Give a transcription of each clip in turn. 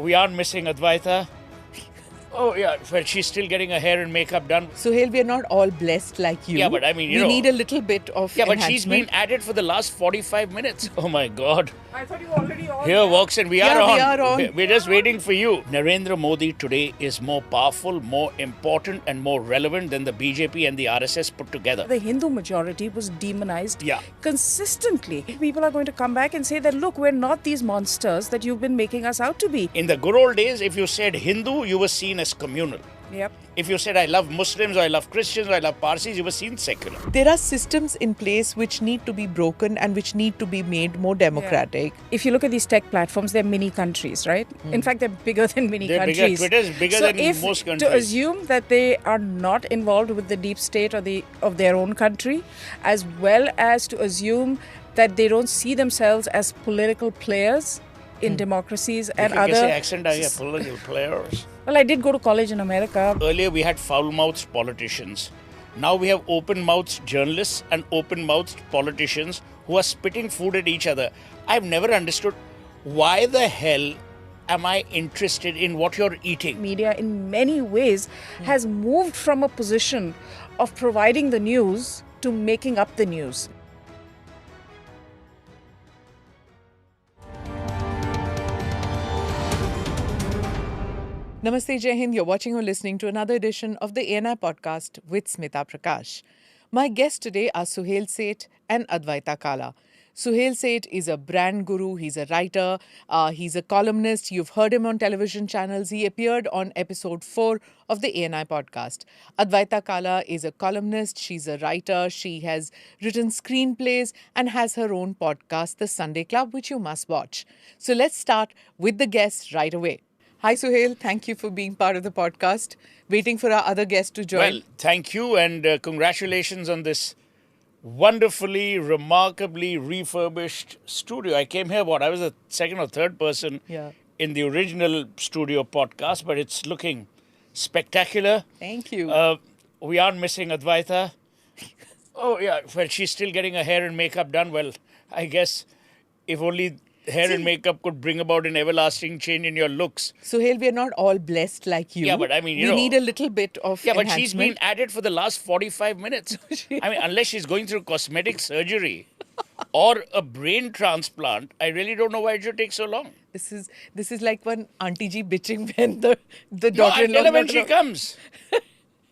we aren't missing Advaita. Oh, yeah, well, she's still getting her hair and makeup done. Suhail, we are not all blessed like you. Yeah, but I mean, we need a little bit of Yeah, but enhancement. she's been at it for the last 45 minutes. Oh, my God. I thought you were already on. Here walks and we Yeah, are on. we are on. We're just waiting for you. Narendra Modi today is more powerful, more important and more relevant than the BJP and the RSS put together. The Hindu majority was demonized Yeah. consistently. People are going to come back and say that, look, we're not these monsters that you've been making us out to be. In the good old days, if you said Hindu, you were seen as communal. Yep. If you said I love Muslims or I love Christians or I love Parsis, you were seen secular. There are systems in place which need to be broken and which need to be made more democratic. If you look at these tech platforms, they're mini countries, right? In fact, they're bigger than mini They're bigger. countries. Twitter is bigger So than if most countries. to assume that they are not involved with the deep state or of their own country, as well as to assume that they don't see themselves as political players in democracies and Look at other. कैसे accent आ गया, political players. Well, I did go to college in America. Earlier we had foul-mouthed politicians. Now we have open-mouthed journalists and open-mouthed politicians who are spitting food at each other. I've never understood why the hell am I interested in what you're eating? Media in many ways has moved from a position of providing the news to making up the news. Namaste, Jai Hind. You're watching or listening to another edition of the ANI podcast with Smita Prakash. My guests today are Suhail Seth and Advaita Kala. Suhail Seth is a brand guru, he's a writer, he's a columnist. You've heard him on television channels. He appeared on episode 4 of the ANI podcast. Advaita Kala is a columnist, she's a writer, she has written screenplays and has her own podcast, The Sunday Club, which you must watch. So let's start with the guests right away. Hi Suhail, thank you for being part of the podcast. Waiting for our other guest to join. Well, thank you and congratulations on this wonderfully, remarkably refurbished studio. I came here, I was the second or third person in the original studio podcast, but it's looking spectacular. Thank you. We aren't missing Advaita. Oh, yeah, well, she's still getting her hair and makeup done. Well, I guess if only hair and makeup could bring about an everlasting change in your looks. Suhail, we are not all blessed like you. Yeah, but I mean, we need a little bit of but she's enhancement. been at it for the last 45 minutes. I mean, unless she's going through cosmetic surgery or a brain transplant, I really don't know why it should take so long. This is like one auntie ji bitching when the No, daughter-in-law... I'll tell her when she comes.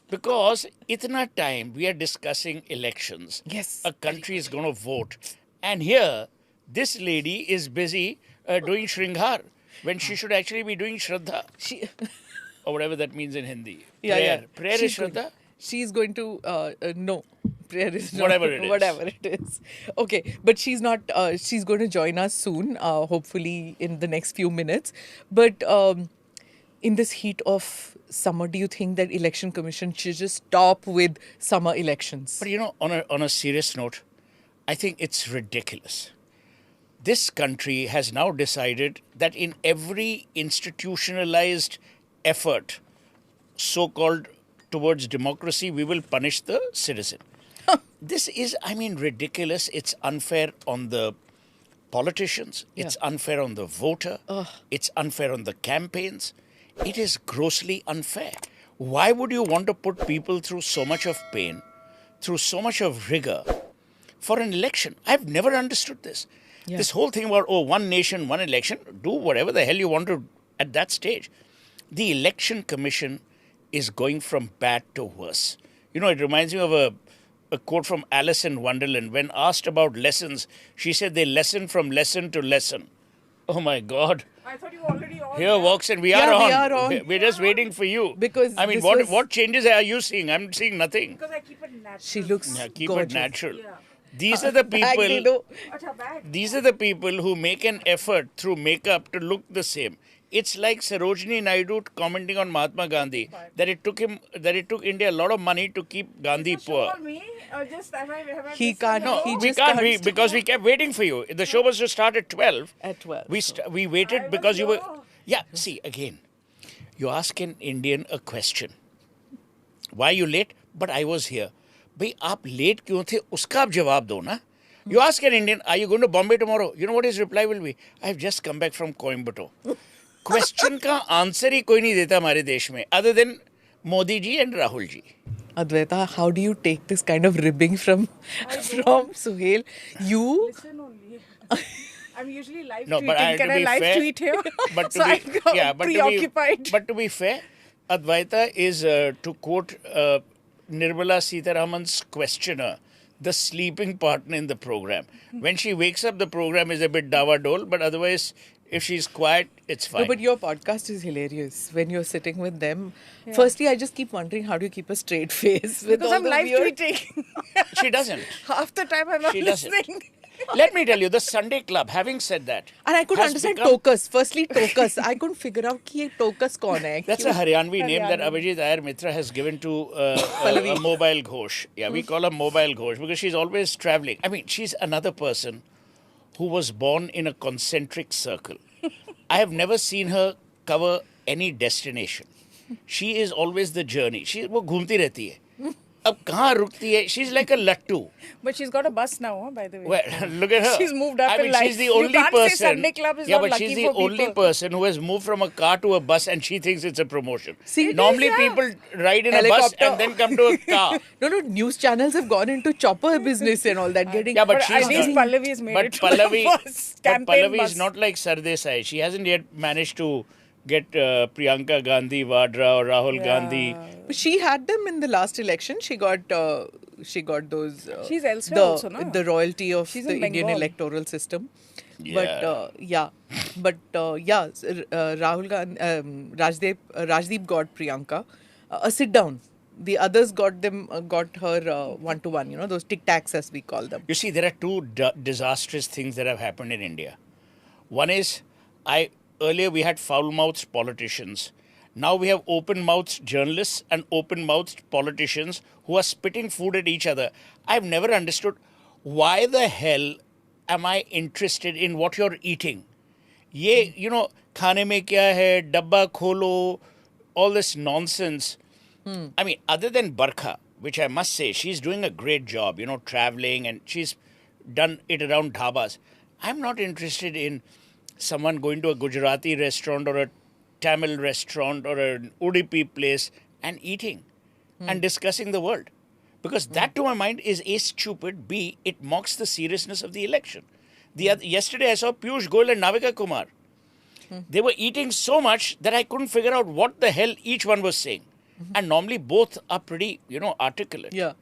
Because itna time we are discussing elections. Yes. A country is going to vote. And here, this lady is busy doing Shringhar when she should actually be doing Shraddha. Or whatever that means in Hindi. Prayer. Prayer is Shraddha? She's going to... no. Prayer is not. Whatever it is. Whatever it is. Okay. But she's not... she's going to join us soon, hopefully in the next few minutes. But in this heat of summer, do you think that election commission should just stop with summer elections? But on a serious note, I think it's ridiculous. This country has now decided that in every institutionalized effort, so-called towards democracy, we will punish the citizen. This is, ridiculous. It's unfair on the politicians. It's unfair on the voter. It's unfair on the campaigns. It is grossly unfair. Why would you want to put people through so much of pain, through so much of rigor for an election? I've never understood this. Yeah. This whole thing about, one nation, one election, do whatever the hell you want to at that stage. The election commission is going from bad to worse. It reminds me of a quote from Alice in Wonderland. When asked about lessons, she said they lesson from lesson to lesson. Oh my God. I thought you were already on. Here walks and we are on. We are on. We're just waiting for you. Because what changes are you seeing? I'm seeing nothing. Because I keep it natural. She looks Keep gorgeous. it natural. Yeah. These are the people. Bag. These are the people who make an effort through makeup to look the same. It's like Sarojini Naidu commenting on Mahatma Gandhi that it took India a lot of money to keep Gandhi poor. Me, or just, have I He can't. No, He we just can't because we kept waiting for you. The show was to start at 12. At 12. We waited because you were... Yeah, see, again, you ask an Indian a question. Why are you late? But I was here. भाई आप late क्यों थे उसका आप जवाब दो ना. You ask an Indian, are you going to Bombay tomorrow? You know what his reply will be? I've just come back from Coimbatore. Question का आंसर ही कोई नहीं देता हमारे देश में, other than Modi ji and Rahul ji. Advaita, how do you take this kind of ribbing from Suhail? You Listen only. I'm usually live No, but tweeting. Can I live tweet here? But to So be, I got yeah, but preoccupied. but to be fair, Advaita is, to quote Nirmala Sitharaman's questioner, the sleeping partner in the program. When she wakes up, the program is a bit dava-dole, but otherwise, if she's quiet, it's fine. No, but your podcast is hilarious when you're sitting with them. Firstly, I just keep wondering how do you keep a straight face with Because all I'm the live weird... tweeting. She doesn't. Half the time I'm not She doesn't. listening. Let me tell you, the Sunday Club, having said that... And I couldn't has understand become- Tokus. Firstly, Tokus. I couldn't figure out ki ye Tokus kaun hai. That's a Haryanvi name that Abhijit Iyer Mitra has given to a mobile ghosh. Yeah, we call her mobile ghosh because she's always traveling. I mean, she's another person who was born in a concentric circle. I have never seen her cover any destination. She is always the journey. वो घूमती रहती है. अब कहाँ रुकती है? She's like a lattu. But she's got a bus now, huh, by the way. Well, look at her. She's moved up I mean, in life. she's the You only can't say person. Sunday Club is yeah, not but she's lucky the for only people. person who has moved from a car to a bus, and she thinks it's a promotion. See, it normally is, yeah. people ride in a bus Helicopter. and then come to a car. No, news channels have gone into chopper business and all that. Getting Yeah, but But at she's least not- Pallavi has made but it to Pallavi, the bus, but campaign Pallavi bus. is not like Sardesai. She hasn't yet managed to get Priyanka Gandhi Vadra or Rahul Gandhi. She had them in the last election. She got those. She's elsewhere also, no? The royalty of She's the in Indian Bengal. electoral system. Yeah. Rahul Gandhi, Rajdeep got Priyanka a sit down. The others got her 1-to-1. You know, those tic tacs as we call them. You see, there are two disastrous things that have happened in India. One is, earlier we had foul-mouthed politicians. Now we have open-mouthed journalists and open-mouthed politicians who are spitting food at each other. I've never understood why the hell am I interested in what you're eating? Ye, खाने में क्या है, डब्बा खोलो, all this nonsense. I mean, other than Barkha, which I must say, she's doing a great job, traveling, and she's done it around dhabas. I'm not interested in someone going to a Gujarati restaurant or a Tamil restaurant or an Udupi place and eating and discussing the world. Because that, to my mind, is A, stupid, B, it mocks the seriousness of the election. Yesterday, I saw Piyush Goyal and Navika Kumar. They were eating so much that I couldn't figure out what the hell each one was saying. And normally both are pretty, articulate. Yeah.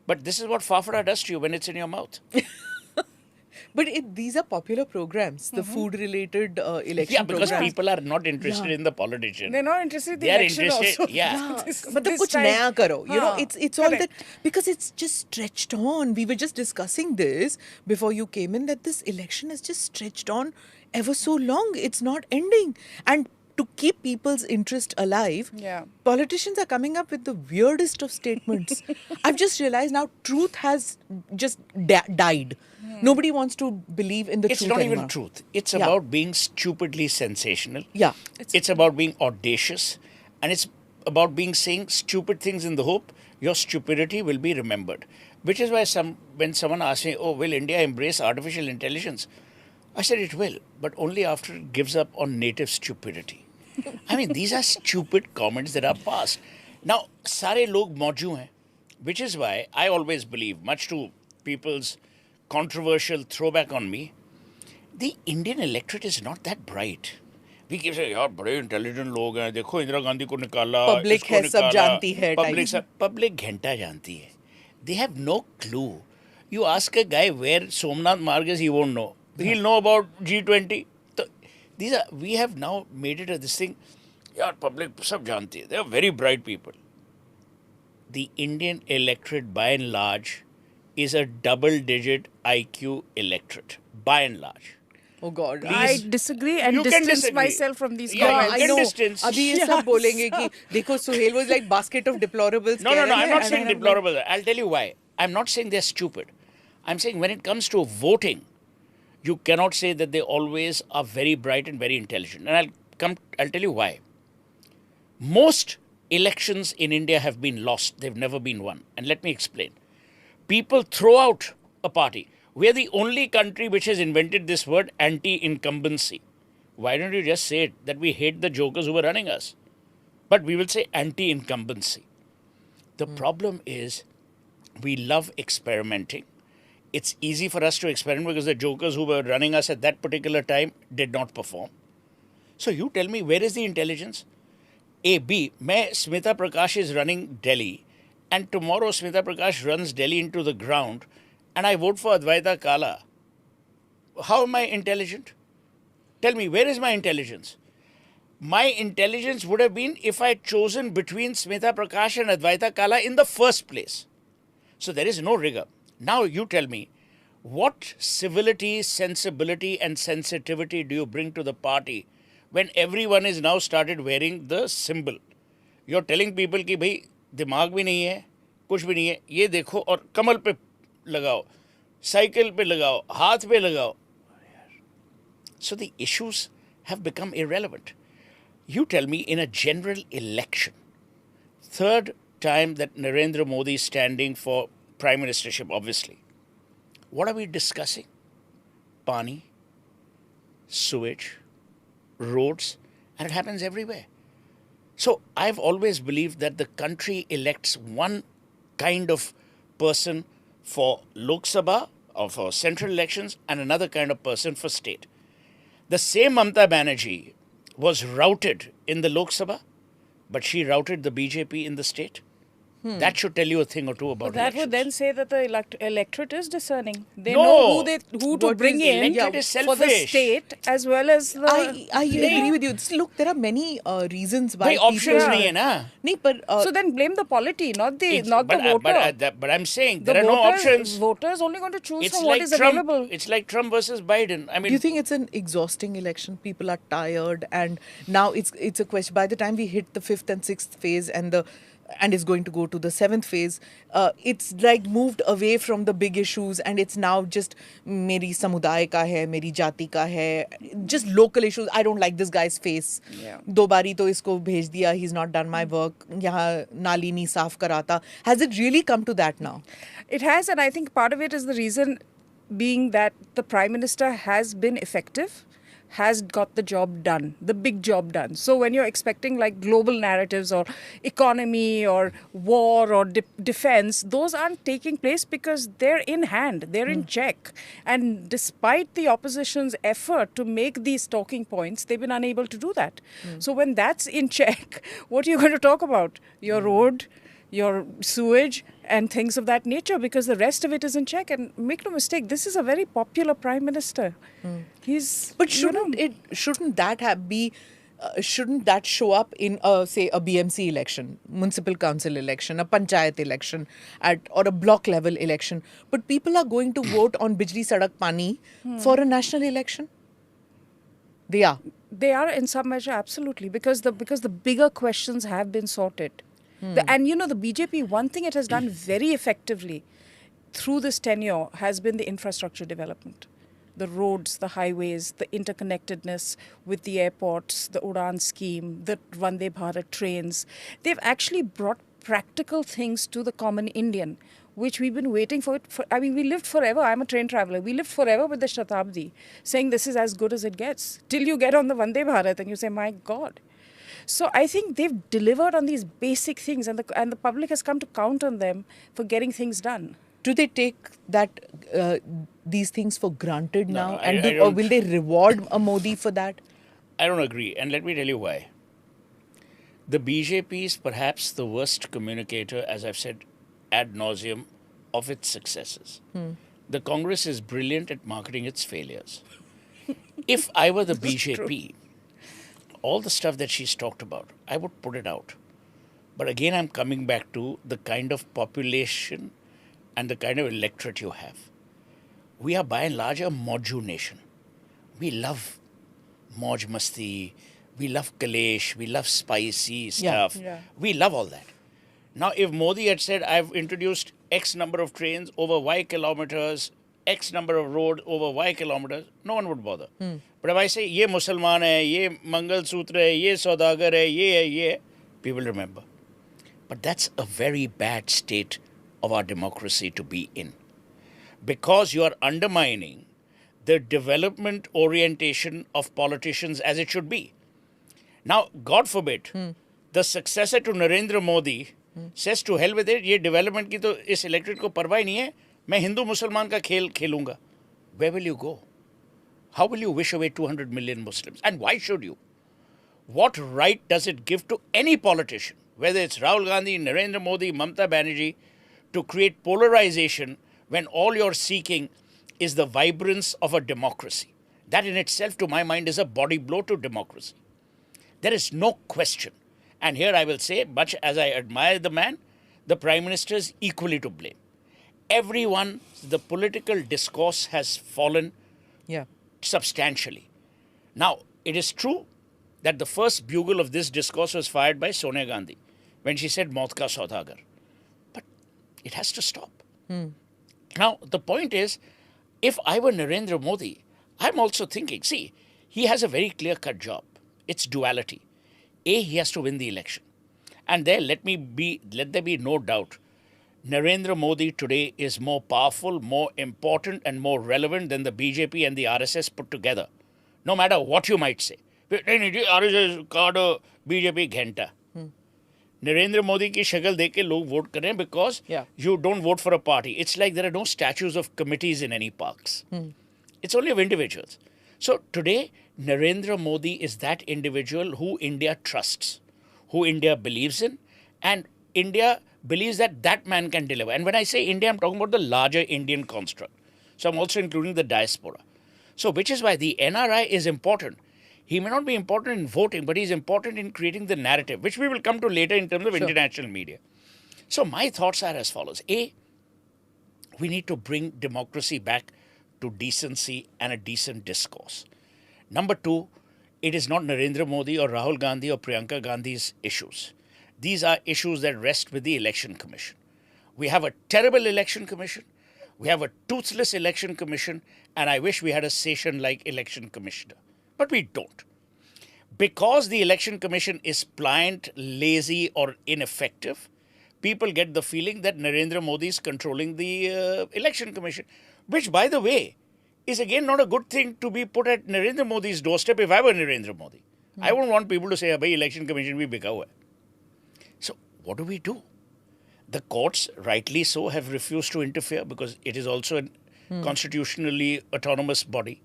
But this is what Fafra does to you when it's in your mouth. But these are popular programs, the food-related election Yeah, because programs. people are not interested in the politician. They're not interested in the They are election interested, also. yeah. But This kuch time- naya karo. It's all that correct. because it's just stretched on. We were just discussing this before you came in that this election has just stretched on ever so long. It's not ending. And to keep people's interest alive, Yeah. politicians are coming up with the weirdest of statements. I've just realized now truth has just died. Nobody wants to believe in the It's truth not anymore. even truth. It's Yeah. about being stupidly sensational. Yeah. It's about being audacious. And it's about saying stupid things in the hope your stupidity will be remembered. Which is why when someone asks me, will India embrace artificial intelligence? I said it will, but only after it gives up on native stupidity. I mean, these are stupid comments that are passed. Now, sare log mauju hain, which is why I always believe, much to people's controversial throwback on me, the Indian electorate is not that bright. We keep saying, यार बड़े intelligent लोग हैं, देखो इंदिरा गांधी को निकाला, Public इसको है, सब निकाला, जानती है, public घंटा जानती है. They have no clue. You ask a guy where Somnath Marg is, he won't know. He'll know about G20. So we have now made it this thing. यार public सब जानती है. They are very bright people. The Indian electorate, by and large, is a double-digit IQ electorate, by and large. Oh God. I disagree and You can distance disagree. myself from these Yeah, comments. you I can know. distance. अभी ये सब बोलेंगे कि देखो Suhail was like basket of deplorables. No, कह रहे I'm हैं, not and saying I'm like, deplorable. I'll tell you why. I'm not saying they're stupid. I'm saying when it comes to voting, you cannot say that they always are very bright and very intelligent. And I'll tell you why. Most elections in India have been lost. They've never been won. And let me explain. People throw out a party. We're the only country which has invented this word anti-incumbency. Why don't you just say it that we hate the jokers who were running us? But we will say anti-incumbency. The problem is we love experimenting. It's easy for us to experiment because the jokers who were running us at that particular time did not perform. So you tell me, where is the intelligence? A, B, Smita Prakash is running Delhi, and tomorrow Smita Prakash runs Delhi into the ground, and I vote for Advaita Kala. How am I intelligent? Tell me, where is my intelligence? My intelligence would have been if I had chosen between Smita Prakash and Advaita Kala in the first place. So there is no rigor. Now you tell me, what civility, sensibility, and sensitivity do you bring to the party when everyone is now started wearing the symbol? You're telling people कि भाई दिमाग भी नहीं है, कुछ भी नहीं है, ये देखो और कमल पे लगाओ, साइकिल पे लगाओ, हाथ पे लगाओ. So the issues have become irrelevant. You tell me, in a general election, third time that Narendra Modi is standing for prime ministership, obviously, what are we discussing? Pani, sewage, roads, and it happens everywhere. So I've always believed that the country elects one kind of person for Lok Sabha or for central elections and another kind of person for state. The same Mamata Banerjee was routed in the Lok Sabha, but she routed the BJP in the state. That should tell you a thing or two about That would elections. then say that the electorate is discerning. They No. know who to What bring is in electorate is for the selfish. state as well as the. I agree with you. Look, there are many reasons why भाई options people... नहीं है ना. नहीं, but So then blame the polity, not the But voter. but I'm saying The there are no voters- options. Voters only going to choose It's from what like is Trump. available. It's like Trump versus Biden. I do mean, you think it's an exhausting election? People are tired, and now it's a question. By the time we hit the 5th and 6th phase, and is going to go to the 7th phase, it's like moved away from the big issues, and it's now just meri samuday ka hai, meri jati ka hai, just local issues. I don't like this guy's face. Yeah. दो बारी तो इसको भेज दिया, he's not done my work, यहाँ नाली नहीं साफ कराता. Has it really come to that now? It has, and I think part of it is the reason being that the Prime Minister has been effective, has got the job done, the big job done. So when you're expecting like global narratives or economy or war or defense, those aren't taking place because they're in hand, they're in check. And despite the opposition's effort to make these talking points, they've been unable to do that. So when that's in check, what are you going to talk about? Your road, your sewage and things of that nature, because the rest of it is in check. And make no mistake, this is a very popular prime minister. He's But shouldn't that show up in say a BMC election, municipal council election, a panchayat election, or a block level election? But people are going to vote on Bijli Sadak Pani for a national election. They are. They are in some measure, absolutely, because the bigger questions have been sorted. And you know, the BJP, one thing it has done very effectively through this tenure has been the infrastructure development. The roads, the highways, the interconnectedness with the airports, the Udan scheme, the Vande Bharat trains. They've actually brought practical things to the common Indian, which we've been waiting for. We lived forever. I'm a train traveler. We lived forever with the Shatabdi, saying this is as good as it gets. Till you get on the Vande Bharat and you say, my God. So I think they've delivered on these basic things, and the public has come to count on them for getting things done. Do they take that these things for granted now, I or will they reward a Modi for that? I don't agree, and let me tell you why. The BJP is perhaps the worst communicator, as I've said ad nauseum, of its successes. The Congress is brilliant at marketing its failures. If I were the BJP, all the stuff that she's talked about, I would put it out. But again, I'm coming back to the kind of population and the kind of electorate you have. We are by and large a Mauju nation. We love Mauj Masti, we love Kalesh, we love spicy stuff. Yeah. We love all that. Now, if Modi had said, I've introduced X number of trains over Y kilometers, X number of roads over Y kilometers, no one would bother. But if I say, ye Musalman hai, ye Mangal Sutra hai, ye Saudagar hai, ye, people remember. But that's a very bad state of our democracy to be in. Because you are undermining the development orientation of politicians as it should be. Now, God forbid, the successor to Narendra Modi says to hell with it, ये development की तो इस electorate को परवाह ही नहीं है, मैं हिंदू मुसलमान का खेल खेलूंगा. Where will you go? How will you wish away 200 million Muslims? And why should you? What right does it give to any politician, whether it's Rahul Gandhi, Narendra Modi, Mamata Banerjee, to create polarization when all you're seeking is the vibrance of a democracy? That in itself, to my mind, is a body blow to democracy. There is no question. And here I will say, much as I admire the man, the Prime Minister is equally to blame. Everyone, the political discourse has fallen substantially. Now, it is true that the first bugle of this discourse was fired by Sonia Gandhi when she said, Maut ka Saudagar. But it has to stop. Now, the point is, if I were Narendra Modi, I'm also thinking, see, he has a very clear-cut job. It's duality. A, he has to win the election. And there, let there be no doubt, Narendra Modi today is more powerful, more important, and more relevant than the BJP and the RSS put together. No matter what you might say. RSS card BJP घंटा. Narendra Modi की शक्ल देख के लोग vote कर रहे हैं because you don't vote for a party. It's like there are no statues of committees in any parks. It's only of individuals. So today, Narendra Modi is that individual who India trusts, who India believes in, and India believes that that man can deliver. And when I say India, I'm talking about the larger Indian construct. So I'm also including the diaspora. So which is why the NRI is important. He may not be important in voting, but he's important in creating the narrative, which we will come to later in terms of international media. So my thoughts are as follows. A, we need to bring democracy back to decency and a decent discourse. Number two, it is not Narendra Modi or Rahul Gandhi or Priyanka Gandhi's issues. These are issues that rest with the Election Commission. We have a terrible Election Commission. We have a toothless Election Commission. And I wish we had a Session-like Election Commissioner. But we don't. Because the Election Commission is pliant, lazy, or ineffective, people get the feeling that Narendra Modi is controlling the Election Commission. Which, by the way, is again not a good thing to be put at Narendra Modi's doorstep if I were Narendra Modi. I wouldn't want people to say, "Bhai, Election Commission bhi bika hua hai." So, what do we do? The courts, rightly so, have refused to interfere because it is also a constitutionally autonomous body.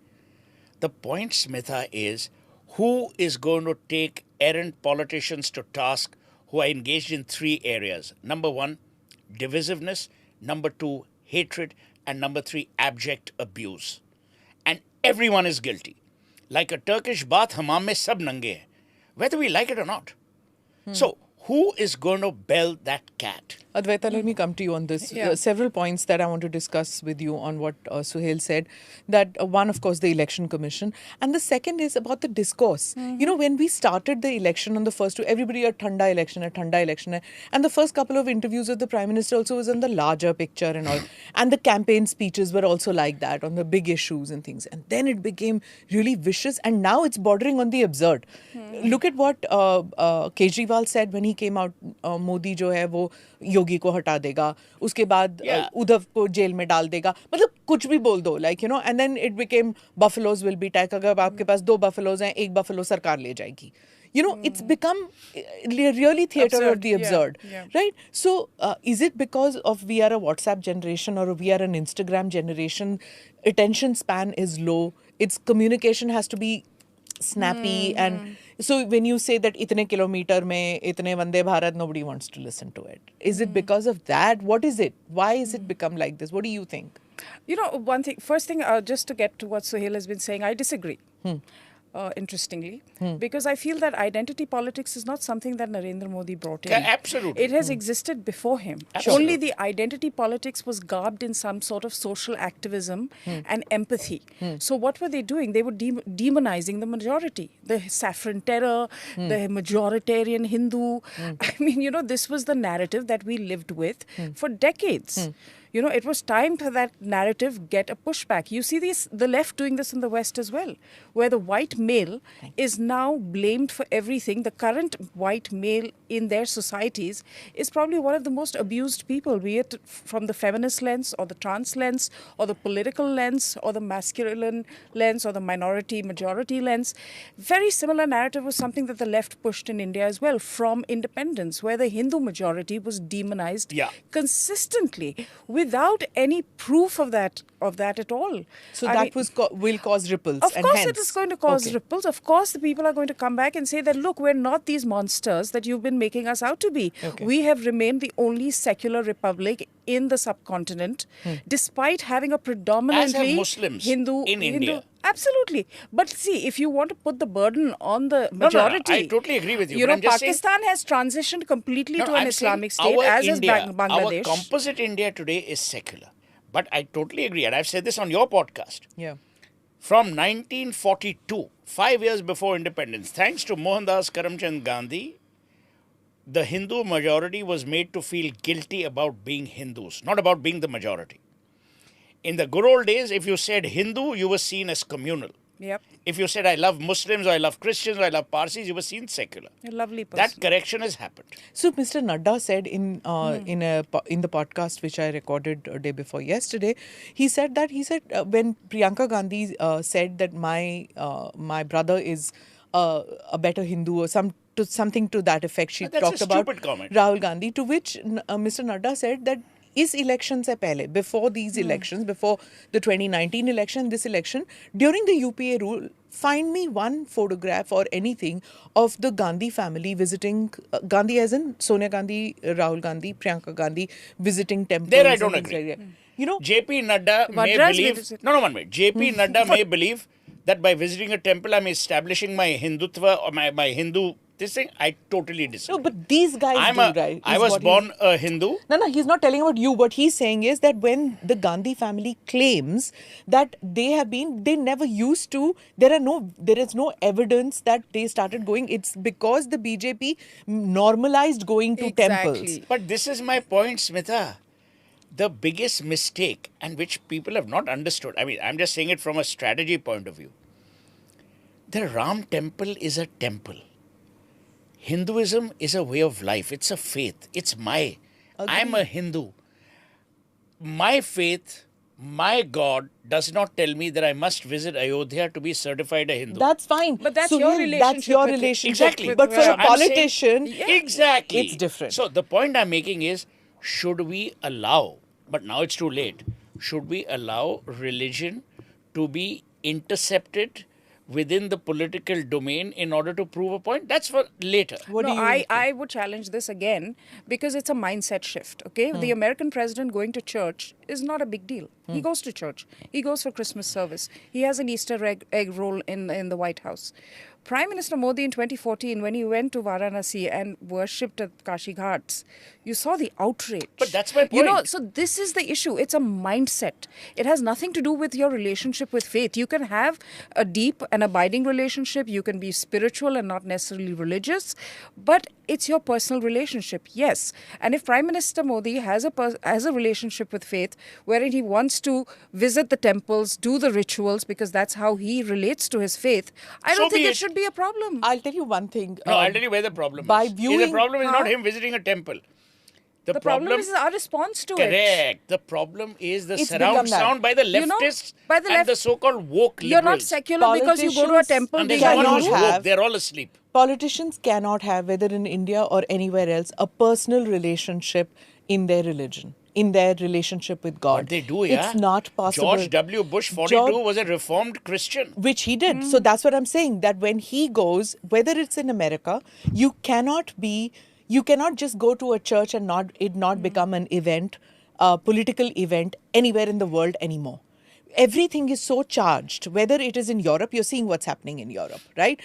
The point, Smita, is who is going to take errant politicians to task who are engaged in three areas. Number one, divisiveness. Number two, hatred. And number three, abject abuse. And everyone is guilty. Like a Turkish bath, hammam mein sab nange hai. Whether we like it or not. So, who is going to bell that cat? Advaita, let me come to you on this. Several points that I want to discuss with you on what Suhail said. That one, of course, the Election Commission. And the second is about the discourse. You know, when we started the election on the first two, everybody a thanda election. And the first couple of interviews with the Prime Minister also was on the larger picture and all. And the campaign speeches were also like that, on the big issues and things. And then it became really vicious. And now it's bordering on the absurd. Look at what Kejriwal said when he came out. Modi jo hai, wo योगी को हटा देगा उसके बाद उद्धव को jail में डाल देगा मतलब कुछ भी बोल दो like you know and then it became buffaloes will be attacked अगर आपके पास 2 buffaloes हैं एक buffalo सरकार ले जाएगी you know it's become really theater absurd, of the absurd right so is it because of we are a WhatsApp generation or we are an Instagram generation attention span is low its communication has to be snappy and so when you say that itne kilometer mein itne Vande Bharat nobody wants to listen to it is it because of that what is it why is it become like this what do you think you know first thing just to get to what Suhail has been saying I disagree interestingly because I feel that identity politics is not something that Narendra Modi brought in. Absolutely. It has existed before him. Absolutely. Only the identity politics was garbed in some sort of social activism and empathy. So what were they doing? They were demonizing the majority. The saffron terror, the majoritarian Hindu. I mean, you know, this was the narrative that we lived with for decades. It was time for that narrative get a pushback. You see the left doing this in the West as well, where the white male is now blamed for everything. The current white male in their societies is probably one of the most abused people, be it from the feminist lens or the trans lens or the political lens or the masculine lens or the minority majority lens. Very similar narrative was something that the left pushed in India as well from independence, where the Hindu majority was demonized consistently without any proof of that at all. So will cause ripples. Of and course hence, it is going to cause ripples. Of course the people are going to come back and say that, look, we're not these monsters that you've been making us out to be. We have remained the only secular republic in the subcontinent, despite having a predominantly as have Muslims Hindu in India. Absolutely. But see, if you want to put the burden on the majority... No, I totally agree with you. You but know, I'm just Pakistan has transitioned completely to an I'm Islamic saying state, as India, is Bangladesh. Our composite India today is secular. But I totally agree, and I've said this on your podcast. Yeah. From 1942, 5 years before independence, thanks to Mohandas Karamchand Gandhi, the Hindu majority was made to feel guilty about being Hindus, not about being the majority. In the good old days, if you said Hindu, you were seen as communal. Yep. If you said, I love Muslims, or I love Christians, or I love Parsis, you were seen secular. A lovely person. That correction has happened. So Mr. Nadda said in the podcast which I recorded a day before yesterday, he said when Priyanka Gandhi said that my brother is a better Hindu or something to that effect, she That's talked a about stupid comment. Rahul Gandhi, to which Mr. Nadda said that इस election से पहले, before these elections, before the 2019 election, this election, during the UPA rule, find me one photograph or anything of the Gandhi family visiting, Gandhi as in Sonia Gandhi, Rahul Gandhi, Priyanka Gandhi, visiting temples. There I don't agree. You know, JP Nadda may believe... No, one minute. JP Nadda may believe that by visiting a temple, I'm establishing my Hindutva or my Hindu... This thing, I totally disagree. No, but these guys right? I was born a Hindu. No, he's not telling about you. What he's saying is that when the Gandhi family claims that they never used to, there is no evidence that they started going. It's because the BJP normalized going to temples. But this is my point, Smita. The biggest mistake, and which people have not understood, I mean, I'm just saying it from a strategy point of view. The Ram temple is a temple. Hinduism is a way of life. It's a faith. It's I'm a Hindu. My faith, my God does not tell me that I must visit Ayodhya to be certified a Hindu. That's fine. But that's your relationship. That's your with relationship. Exactly. But for a politician, exactly. It's different. So the point I'm making is, should we allow, but now it's too late, should we allow religion to be intercepted within the political domain in order to prove a point? That's for later. I would challenge this again because it's a mindset shift. Okay, the American president going to church is not a big deal. He goes to church. He goes for Christmas service. He has an Easter egg roll in the White House. Prime Minister Modi in 2014, when he went to Varanasi and worshipped at Kashi Ghats, you saw the outrage. But that's my point. You know, so this is the issue. It's a mindset. It has nothing to do with your relationship with faith. You can have a deep and abiding relationship. You can be spiritual and not necessarily religious. But it's your personal relationship, yes. And if Prime Minister Modi has a relationship with faith, wherein he wants to visit the temples, do the rituals, because that's how he relates to his faith, I don't think it should be a problem. I'll tell you one thing. No, I'll tell you where the problem by is. Viewing, the problem is not him visiting a temple. The problem is our response to it. Correct. The problem is the It's surround sound by the leftists and the so-called woke liberals. You're not secular because you go to a temple. And there's no one who's woke. They're all asleep. Politicians cannot have, whether in India or anywhere else, a personal relationship in their religion, in their relationship with God. But they do, yeah. It's not possible. George W. Bush, 42, was a reformed Christian. Which he did. So that's what I'm saying, that when he goes, whether it's in America, you cannot just go to a church and not become an event, a political event anywhere in the world anymore. Everything is so charged, whether it is in Europe, you're seeing what's happening in Europe, right?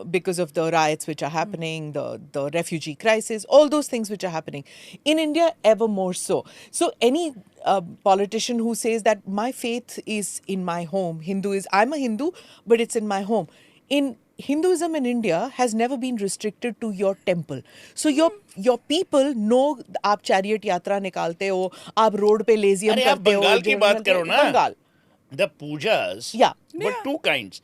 Because of the riots which are happening, the refugee crisis, all those things which are happening. In India, ever more so. So any politician who says that my faith is in my home, I'm a Hindu, but it's in my home. In Hinduism in India has never been restricted to your temple. So your people know आप chariot yatra निकालते हो, आप road पे लेजियम अरे आप करते हो, बंगाल की बात करो ना. Bengal. The pujas Yeah. were Yeah. two kinds.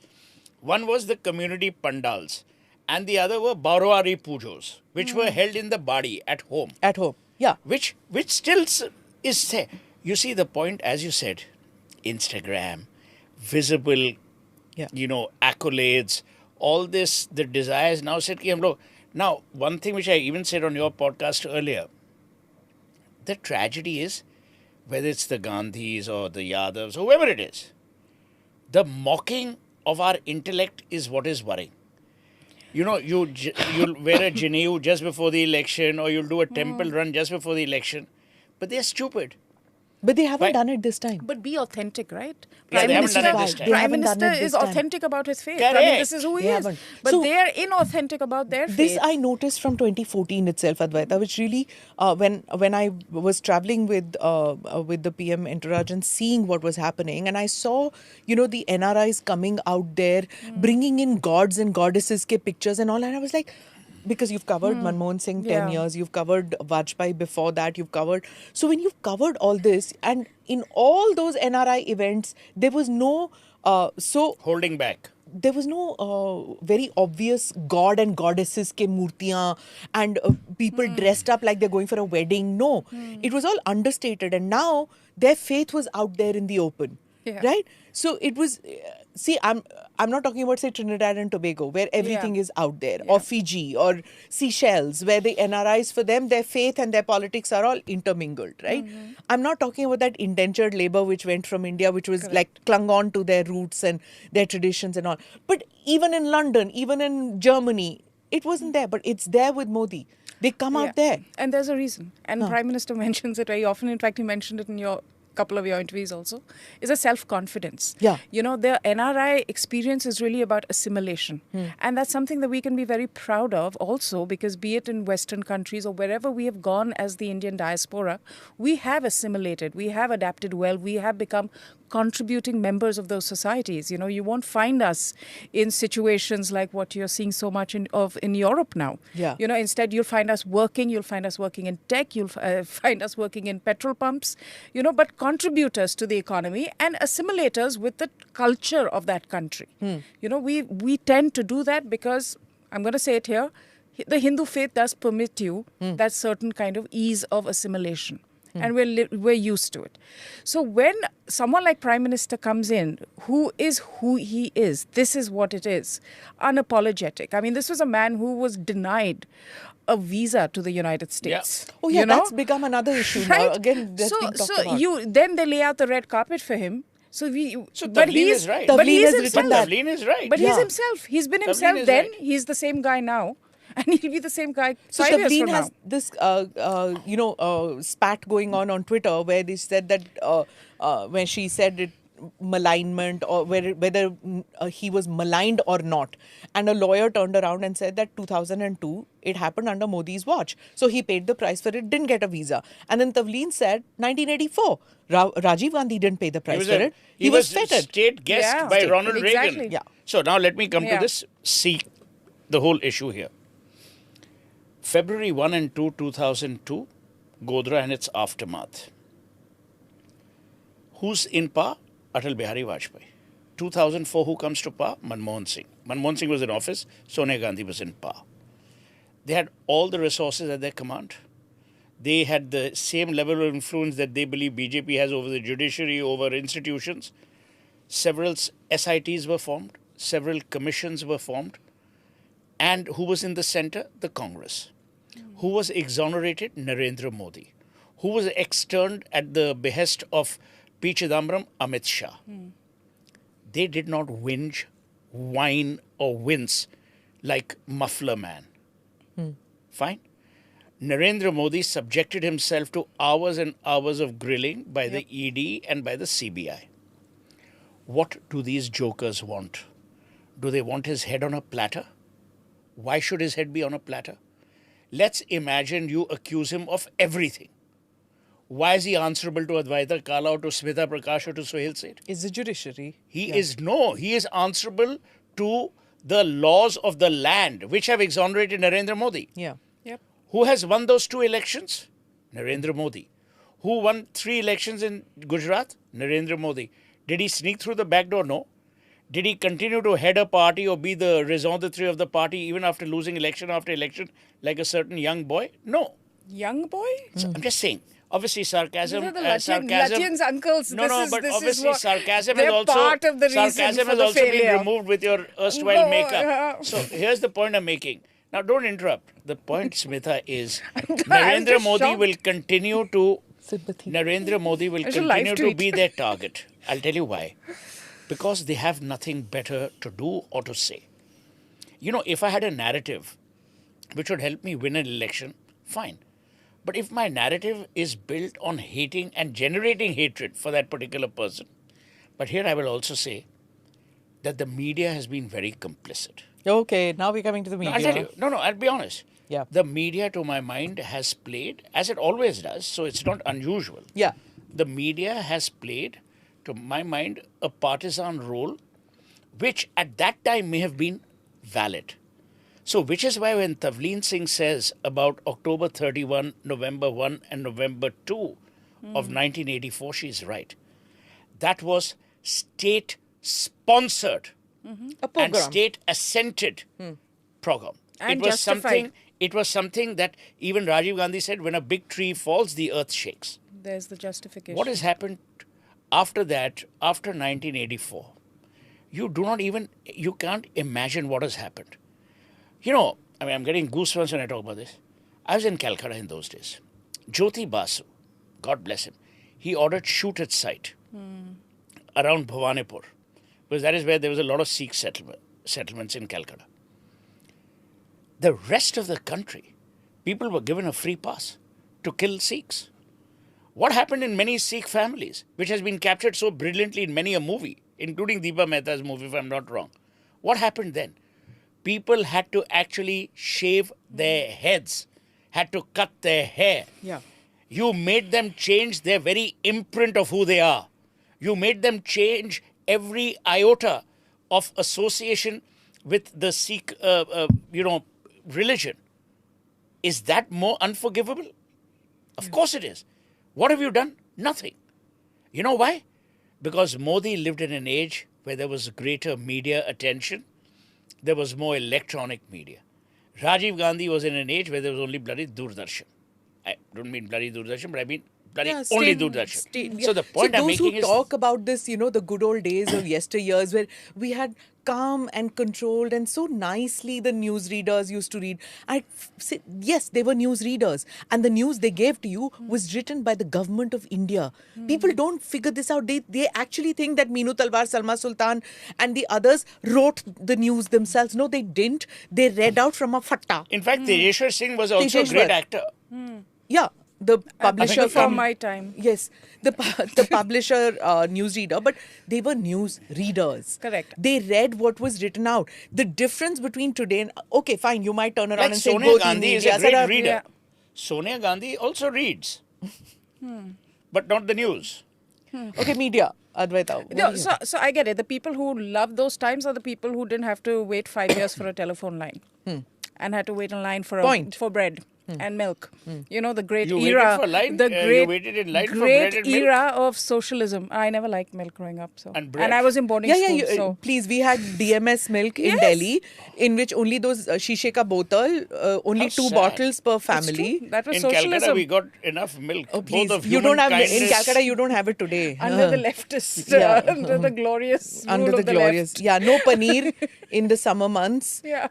One was the community pandals, and the other were Barwari pujos, which were held in the body at home. At home. Yeah. Which still is there. You see the point, as you said, Instagram, visible, Yeah. accolades, all this, the desires now said ki hum log. Now, one thing which I even said on your podcast earlier, the tragedy is, whether it's the Gandhis or the Yadavs, whoever it is, the mocking of our intellect is what is worrying. You'll wear a Janeu just before the election, or you'll do a temple run just before the election, but they're stupid. But they haven't Why- done it this time. But be authentic, right? Yeah, they haven't done it this time. They Prime haven't done Minister it this is time. authentic about his faith. I mean, Correct. this is who he They is. haven't. But So- they are inauthentic about their faith. This I noticed from 2014 itself, Advaita, which really, when I was traveling with the PM Entourage and seeing what was happening, and I saw, the NRIs coming out there, bringing in gods and goddesses ke pictures and all, and I was like, because you've covered Manmohan Singh 10 Yeah. years, you've covered Vajpayee before that, so when you've covered all this, and in all those NRI events, there was no, Holding back. there was no very obvious god and goddesses ke murtiyan and people dressed up like they're going for a wedding. No, it was all understated, and now their faith was out there in the open. Yeah. Right? So it was, see, I'm not talking about, say, Trinidad and Tobago, where everything is out there, or Fiji, or Seychelles, where the NRIs, for them, their faith and their politics are all intermingled, right? I'm not talking about that indentured labor which went from India, which was like clung on to their roots and their traditions and all. But even in London, even in Germany, it wasn't there, but it's there with Modi. They come out there. And there's a reason. And Prime Minister mentions it very often. In fact, he mentioned it in your couple of your interviews also, is a self-confidence. Yeah. The NRI experience is really about assimilation. And that's something that we can be very proud of also, because be it in Western countries or wherever we have gone as the Indian diaspora, we have assimilated, we have adapted well, we have become contributing members of those societies. You won't find us in situations like what you're seeing so much in Europe now. Yeah. Instead you'll find us working in tech, you'll find us working in petrol pumps, but contributors to the economy and assimilators with the culture of that country. We tend to do that because, I'm going to say it here, the Hindu faith does permit you that certain kind of ease of assimilation. And we're used to it. So when someone like Prime Minister comes in, who is who he is, this is what it is, unapologetic. I mean, this was a man who was denied a visa to the United States. Oh yeah, that's become another issue now. Right? Again, that's being talked about. Then they lay out the red carpet for him. So But Tavleen he's is right. But Tavleen he's has written himself. that. Tavleen is right. But he's Yeah. himself. He's been Tavleen himself is then. right. He's the same guy now. And he'll be the same guy So 5 years Tavleen from has now. this, spat going on Twitter where they said that when she said it, malignment, or whether he was maligned or not, and a lawyer turned around and said that 2002 it happened under Modi's watch, so he paid the price for it, didn't get a visa. And then Tavleen said 1984 Rajiv Gandhi didn't pay the price for it. He was feted. State guest Yeah. by State, Ronald exactly. Reagan. Yeah. So now let me come to Yeah. this. See the whole issue here. February 1 and 2, 2002, Godhra and its aftermath. Who's in power? Atal Bihari Vajpayee. 2004, who comes to power? Manmohan Singh. Manmohan Singh was in office. Sonia Gandhi was in power. They had all the resources at their command. They had the same level of influence that they believe BJP has over the judiciary, over institutions. Several SITs were formed. Several commissions were formed. And who was in the center? The Congress. Who was exonerated? Narendra Modi. Who was externed at the behest of P. Chidambaram? Amit Shah. They did not whinge, whine, or wince like Muffler Man. Fine. Narendra Modi subjected himself to hours and hours of grilling by the ED and by the CBI. What do these jokers want? Do they want his head on a platter? Why should his head be on a platter? Let's imagine you accuse him of everything. Why is he answerable to Advaita Kala or to Smita Prakash or to Suhail Seth? Is the judiciary. He is answerable to the laws of the land which have exonerated Narendra Modi. Yeah. Yep. Who has won those 2 elections? Narendra Modi. Who won 3 elections in Gujarat? Narendra Modi. Did he sneak through the back door? No. Did he continue to head a party or be the raison d'etre of the party even after losing election after election like a certain young boy? No. Young boy? So I'm just saying. Obviously, sarcasm. These are the sarcasm. Lutiyan's uncles. No, no, but this obviously, is sarcasm they're is also part of the reason sarcasm for has the also failure. been removed with your erstwhile No, makeup. yeah. So here's the point I'm making. Now, don't interrupt. The point, Smita, is I'm Narendra just Modi shocked. will continue to Sympathy. Narendra Modi will It's a live continue to tweet. be their target. I'll tell you why. Because they have nothing better to do or to say. You know, if I had a narrative which would help me win an election, fine. But if my narrative is built on hating and generating hatred for that particular person, but here I will also say that the media has been very complicit. Okay, now we're coming to the media. I'll tell you. No, I'll be honest. Yeah. The media, to my mind, has played, as it always does, so it's not unusual. Yeah. The media has played, to my mind, a partisan role, which at that time may have been valid. So, which is why when Tavleen Singh says about October 31, November 1, and November 2 of 1984, she's right. That was state-sponsored A and program. state-assented program. And it was justified. something. It was something that even Rajiv Gandhi said: when a big tree falls, the earth shakes. There's the justification. What has happened after that, after 1984? You can't imagine what has happened. You know, I mean, I'm getting goosebumps when I talk about this. I was in Calcutta in those days. Jyoti Basu, God bless him, he ordered shoot at sight around Bhawanipur, because that is where there was a lot of Sikh settlements in Calcutta. The rest of the country, people were given a free pass to kill Sikhs. What happened in many Sikh families, which has been captured so brilliantly in many a movie, including Deepa Mehta's movie, if I'm not wrong? What happened then? People had to actually shave their heads, had to cut their hair. Yeah. You made them change their very imprint of who they are. You made them change every iota of association with the Sikh, religion. Is that more unforgivable? Of course it is. What have you done? Nothing. You know why? Because Modi lived in an age where there was greater media attention. There was more electronic media. Rajiv Gandhi was in an age where there was only bloody Doordarshan. I don't mean bloody Doordarshan, but I mean bloody only Doordarshan. So the point I'm those making who is... talk about this, the good old days of yesteryears where we had calm and controlled and so nicely the newsreaders used to read. I say, yes, they were newsreaders. And the news they gave to you was written by the government of India. People don't figure this out. They actually think that Meenu Talwar, Salma Sultan and the others wrote the news themselves. No, they didn't. They read out from a fatta. In fact, Tejeshwar Singh was also a Tejeshwar. great actor. Yeah, the publisher Before from my time. Yes, the publisher newsreader, but they were news readers. Correct. They read what was written out. The difference between today and okay, fine, you might turn around Like and say Sonia both Gandhi is media, a great Sara- reader. Yeah. Sonia Gandhi also reads. But not the news. Okay, media. Advaita. what No, do you- so I get it. The people who love those times are the people who didn't have to wait 5 years for a telephone line and had to wait in line for Point. for bread and milk. You know, the great You waited era. for line? The You great, waited in line for great bread and milk? era of socialism. I never liked milk growing up. So And bread? I was in boarding yeah, school. yeah, so please, we had DMS milk in Yes. Delhi, in which only those shishe ka bottle, only How 2 sad. bottles per it's true. family. That was In Calcutta, socialism. we got enough milk. Oh, please, Both of you don't have in kindness. Calcutta. You don't have it today. Under the leftist, Yeah. under the glorious rule Under of the glorious, left. yeah, no paneer in the summer months. Yeah.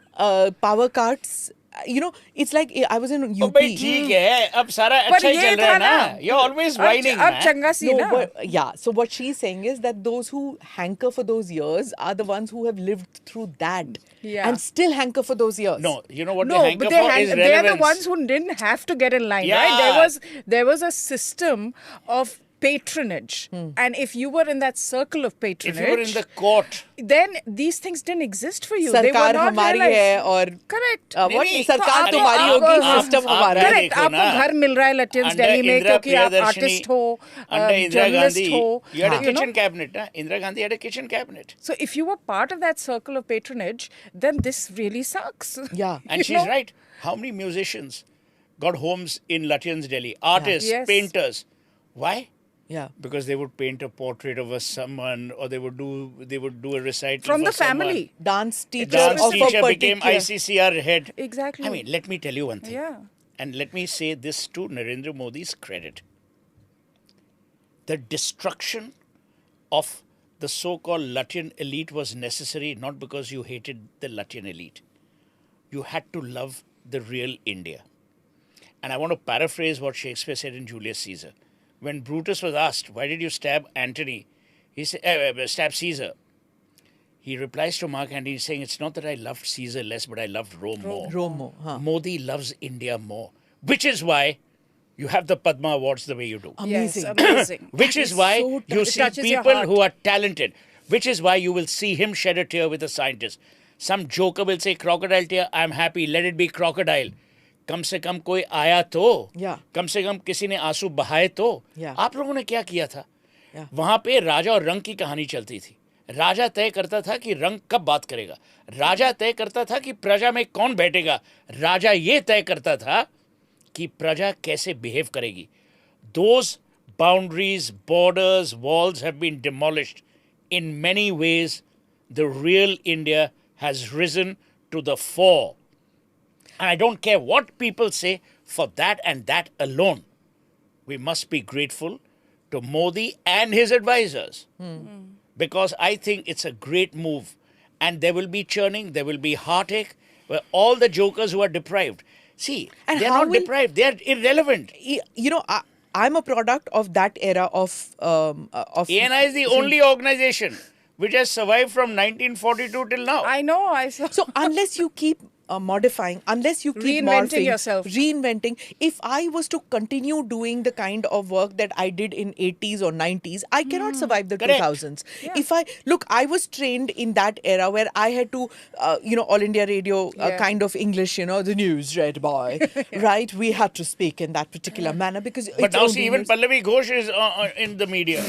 Power cuts. It's like I was in UP. Oh, भाई ठीक है अब सारा But अच्छा ही ये चल रहा था है ना, ना you're always whining अब man. चंगा सी No, ना. but yeah. So what she's saying is that those who hanker for those years are the ones who have lived through that Yeah. and still hanker for those years. No, you know what No, they hanker but for is they're the relevance. ones who didn't have to get in line, Yeah. right? There was a system of patronage. And if you were in that circle of patronage, If you were in the court, then these things didn't exist for you. They were सरकार not हमारी realized. है और Correct. what नहीं, सरकार तो तुम्हारी आप- होगी आप- सिस्टम आप हमारा है Correct. देखो आपको ना, घर मिल रहा है लटियंस under दिल्ली में Indira क्योंकि आप Priyadarshini, आर्टिस्ट हो, under Indira जर्नलिस्ट Gandhi, हो. you had a you know. kitchen cabinet. Indira Gandhi had a kitchen cabinet. So if you were part of that circle of patronage, then this really sucks. Yeah. And You she's know? right. How many musicians got homes in Lutiyan's Delhi? Artists, Yes. painters. Why? yeah Because they would paint a portrait of someone, or they would do a recital From for the family. dance Someone. teacher Dance of teacher a became particular ICCR head. Exactly. I mean, let me tell you one thing. Yeah. And let me say this to Narendra Modi's credit. The destruction of the so-called Lutiyan elite was necessary not because you hated the Lutiyan elite. You had to love the real India. And I want to paraphrase what Shakespeare said in Julius Caesar. When Brutus was asked, why did you stab Antony? He said, stab Caesar. He replies to Mark Antony saying, it's not that I loved Caesar less, but I loved Rome more. Romo huh. Modi loves India more. Which is why you have the Padma Awards the way you do. Amazing. Yes, amazing. Which is why so you It see touches your people heart. who are talented. Which is why you will see him shed a tear with a scientist. Some joker will say, crocodile tear, I'm happy, let it be crocodile. कम से कम कोई आया तो, Yeah. कम से कम किसी ने आंसू बहाए तो. Yeah. आप लोगों ने क्या किया था? Yeah. वहां पे राजा और रंग की कहानी चलती थी. राजा तय करता था कि रंग कब बात करेगा. राजा तय करता था कि प्रजा में कौन बैठेगा. राजा ये तय करता था कि प्रजा कैसे बिहेव करेगी. Those boundaries, borders, walls have been demolished. In many ways, the real India has risen to the fore. And I don't care what people say, for that and that alone, we must be grateful to Modi and his advisors. Because I think it's a great move. And there will be churning, there will be heartache, where all the jokers who are deprived. See, And they're how not will- deprived, they're irrelevant. you know I'm a product of that era of ANI is the only organization which has survived from 1942 till now. I know. I saw. So unless you keep modifying, unless you keep Reinventing morphing, yourself. reinventing, if I was to continue doing the kind of work that I did in 80s or 90s, I cannot survive the Correct. 2000s. Yeah. If I was trained in that era where I had to, All India Radio Yeah. kind of English, the news read by, right? We had to speak in that particular manner because But it's now only see, even news. Pallavi Ghosh is in the media.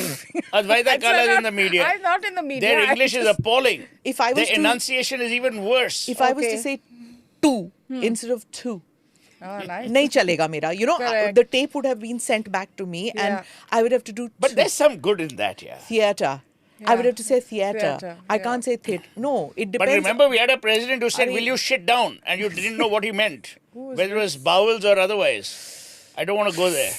Advaita Kala is in the media. I'm not in the media. Their I English is just- appalling. If I was Their to- enunciation is even worse. If I was to Okay. say two instead of two, Oh, nice. nahi chalega mera. Correct. The tape would have been sent back to me and Yeah. I would have to do But there's some good in that, yeah. theatre. I would Yeah. have to say theatre. Theatre, I yeah. can't say theatre. No, it But depends. remember, we had a president who said, mean- will you shit down? And you didn't know what he meant. Whether it was bowels or otherwise. I don't want to go there.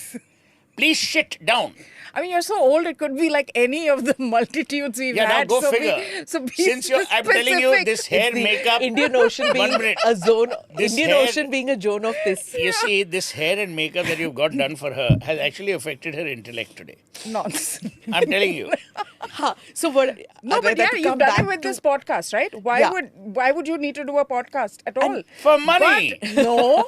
Please shit down. I mean, you're so old, it could be like any of the multitudes we've Yeah, now had. go so figure. Be Since I'm telling you, specific. this hair the makeup. Indian Ocean One being minute. a zone. This Indian hair- Ocean being a zone of this. You see, this hair and makeup that you've got done for her has actually affected her intellect today. Nonsense. I'm telling you. Huh. So what? No, but Advaita, yeah, to you've come done back it with to- this podcast, right? Yeah. Why would you need to do a podcast at all? For money. No,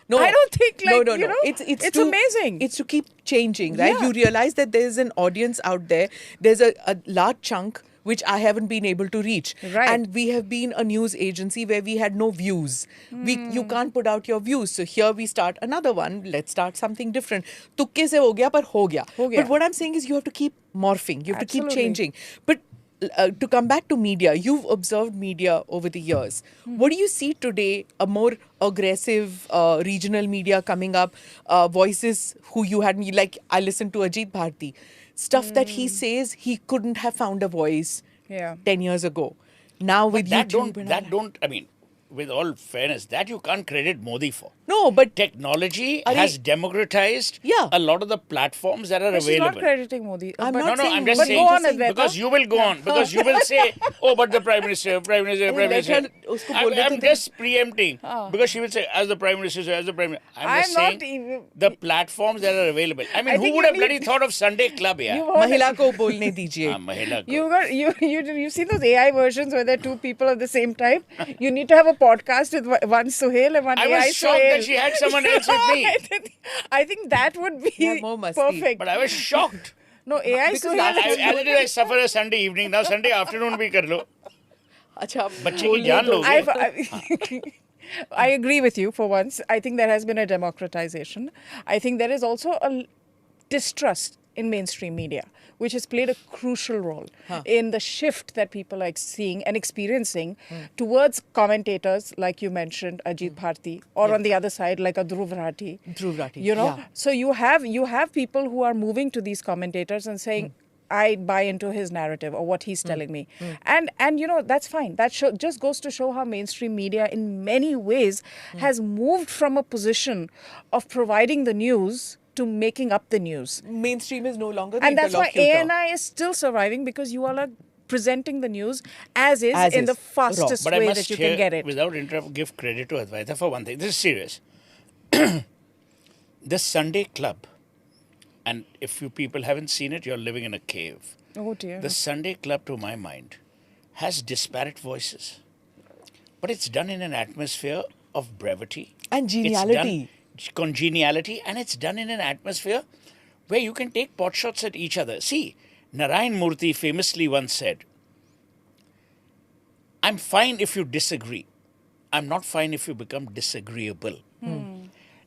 No, I don't think like no. you know. It's to- amazing. It's to keep changing, right? Yeah. You realize that there's an audience out there. There's a large chunk which I haven't been able to reach. Right. And we have been a news agency where we had no views. You can't put out your views. So here we start another one. Let's start something different. Tukke se ho gaya, par ho gaya. Ho gaya. But what I'm saying is you have to keep morphing. You have to keep Absolutely. changing. But to come back to media, you've observed media over the years. What do you see today? A more aggressive regional media coming up, voices who you had, like I listened to Ajit Bharti. Stuff that he says he couldn't have found a voice Yeah. 10 years ago. Now with That YouTube and all don't, I mean, with all fairness, that you can't credit Modi for. No, but Technology Are has they- democratized Yeah. a lot of the platforms that are But she's not available. crediting Modi. I'm but, not No, no, saying I'm just But saying. go on, Advaita. Because you will go on. Because you will say, oh, but the Prime Minister, Prime Minister, Prime let Minister. her- usko bolne I'm to de. just preempting. Because she will say, as the Prime Minister, as the Prime Minister. I'm just I'm saying not even- the platforms that are available. I mean, I who think would you have bloody need- thought of Sunday Club, yeah? You've heard Mahila ko bolne dijiye. Mahila ko. You've seen those AI versions where there are two people at the same time. You need to have a podcast with one Suhail and one I AI was shocked Suhail. that she had someone else with me. I think that would be Yeah, more must be. perfect. But I was shocked. No, AI Because Suhail last has time As it is, I suffer a Sunday evening. Now Sunday afternoon भी कर लो. अच्छा बच्चे की जान लोगे. I agree with you for once. I think there has been a democratization. I think there is also a distrust in mainstream media, which has played a crucial role in the shift that people are seeing and experiencing towards commentators, like you mentioned, Ajit Bharti, or on the other side, like a Dhruv Rathi. Dhruv Rathi, You know, yeah. so you have people who are moving to these commentators and saying, I buy into his narrative or what he's telling me. And you know, that's fine. That just goes to show how mainstream media in many ways has moved from a position of providing the news to making up the news. mainstream is no longer the And that's why interlocutor. ANI is still surviving, because you all are presenting the news as is As in is, the fastest But I way must that you here, can get it. without interrupt, give credit to Advaita for one thing. This is serious. The Sunday Club, and if you people haven't seen it, you're living in a cave. Oh dear. The Sunday Club, to my mind, has disparate voices. But it's done in an atmosphere of brevity. And geniality. It's done congeniality, and it's done in an atmosphere where you can take pot shots at each other. See, Narayan Murthy famously once said, I'm fine if you disagree. I'm not fine if you become disagreeable.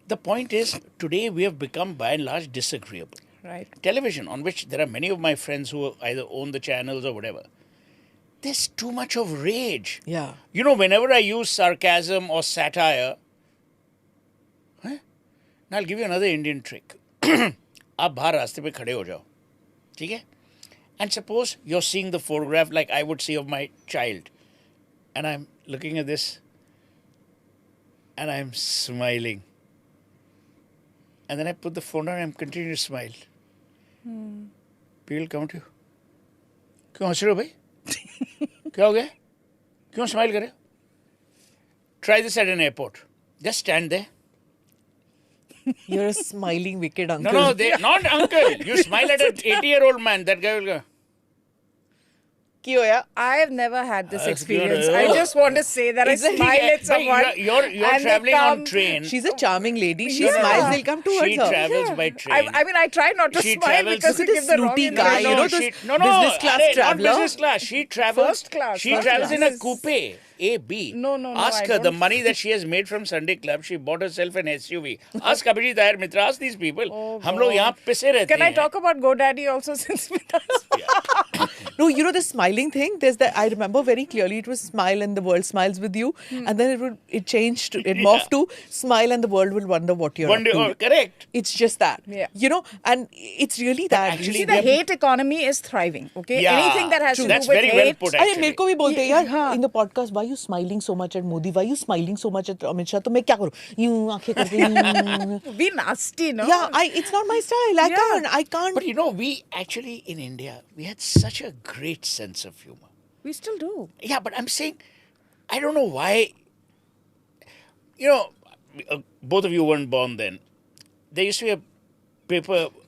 The point is, today we have become by and large disagreeable. Right. Television, on which there are many of my friends who either own the channels or whatever, there's too much of rage. Yeah. You know, whenever I use sarcasm or satire, now I'll give you another Indian trick. आप बाहर रास्ते पे खड़े हो जाओ, ठीक है? And suppose you're seeing the photograph like I would see of my child, and I'm looking at this, and I'm smiling. And then I put the phone down and I'm continuing to smile. People come to you. क्यों हंस रहे हो भाई? क्या हो गया? क्यों smile कर रहे हो? Try this at an airport. Just stand there. You're a smiling wicked uncle. No, they not uncle. You smile at an 80-year-old man. That guy will go. क्यों यार? I have never had this क्यों experience. रहे हो? I just want to say that I Exactly. smile at someone. You're and they traveling on come- train. She's a charming lady. She Yeah. smiles, they'll come towards She her. travels by train. I mean, I try not to She smile travels- because Look you at give this the wrong snooty guy, impression. you know, she, this no, business class not traveler. business class. She travels. First class, She first travels in a class. coupe, A, B. No, I Ask her the don't. money that she has made from Sunday Club. She bought herself an SUV. Ask Abhijit Iyer Mitra. Ask these people. हम लोग यहाँ पिसे रहते Can I हैं. talk about GoDaddy also, since Smita? No, you know the smiling thing. There's that. I remember very clearly. It was smile and the world smiles with you, and then it changed. It morphed to smile and the world will wonder what you're One day, up to. correct. It's just that. Yeah. You know, and it's really that. actually See, the hate economy is thriving. Okay, Yeah, anything that has true. to That's do with very well hate. put, अरे मेरे को भी बोलते हैं यार हाँ. in the podcast, why you smiling so much at Modi? Why you smiling so much at Amit Shah? तो मैं क्या करूँ? यूं आंखें करके यूं. Be nasty, no? Yeah, it's not my style. I can't. But you know, we actually in India, we had such a great sense of humor. We still do. Yeah, but I'm saying, I don't know why. You know, both of you weren't born then. There used to be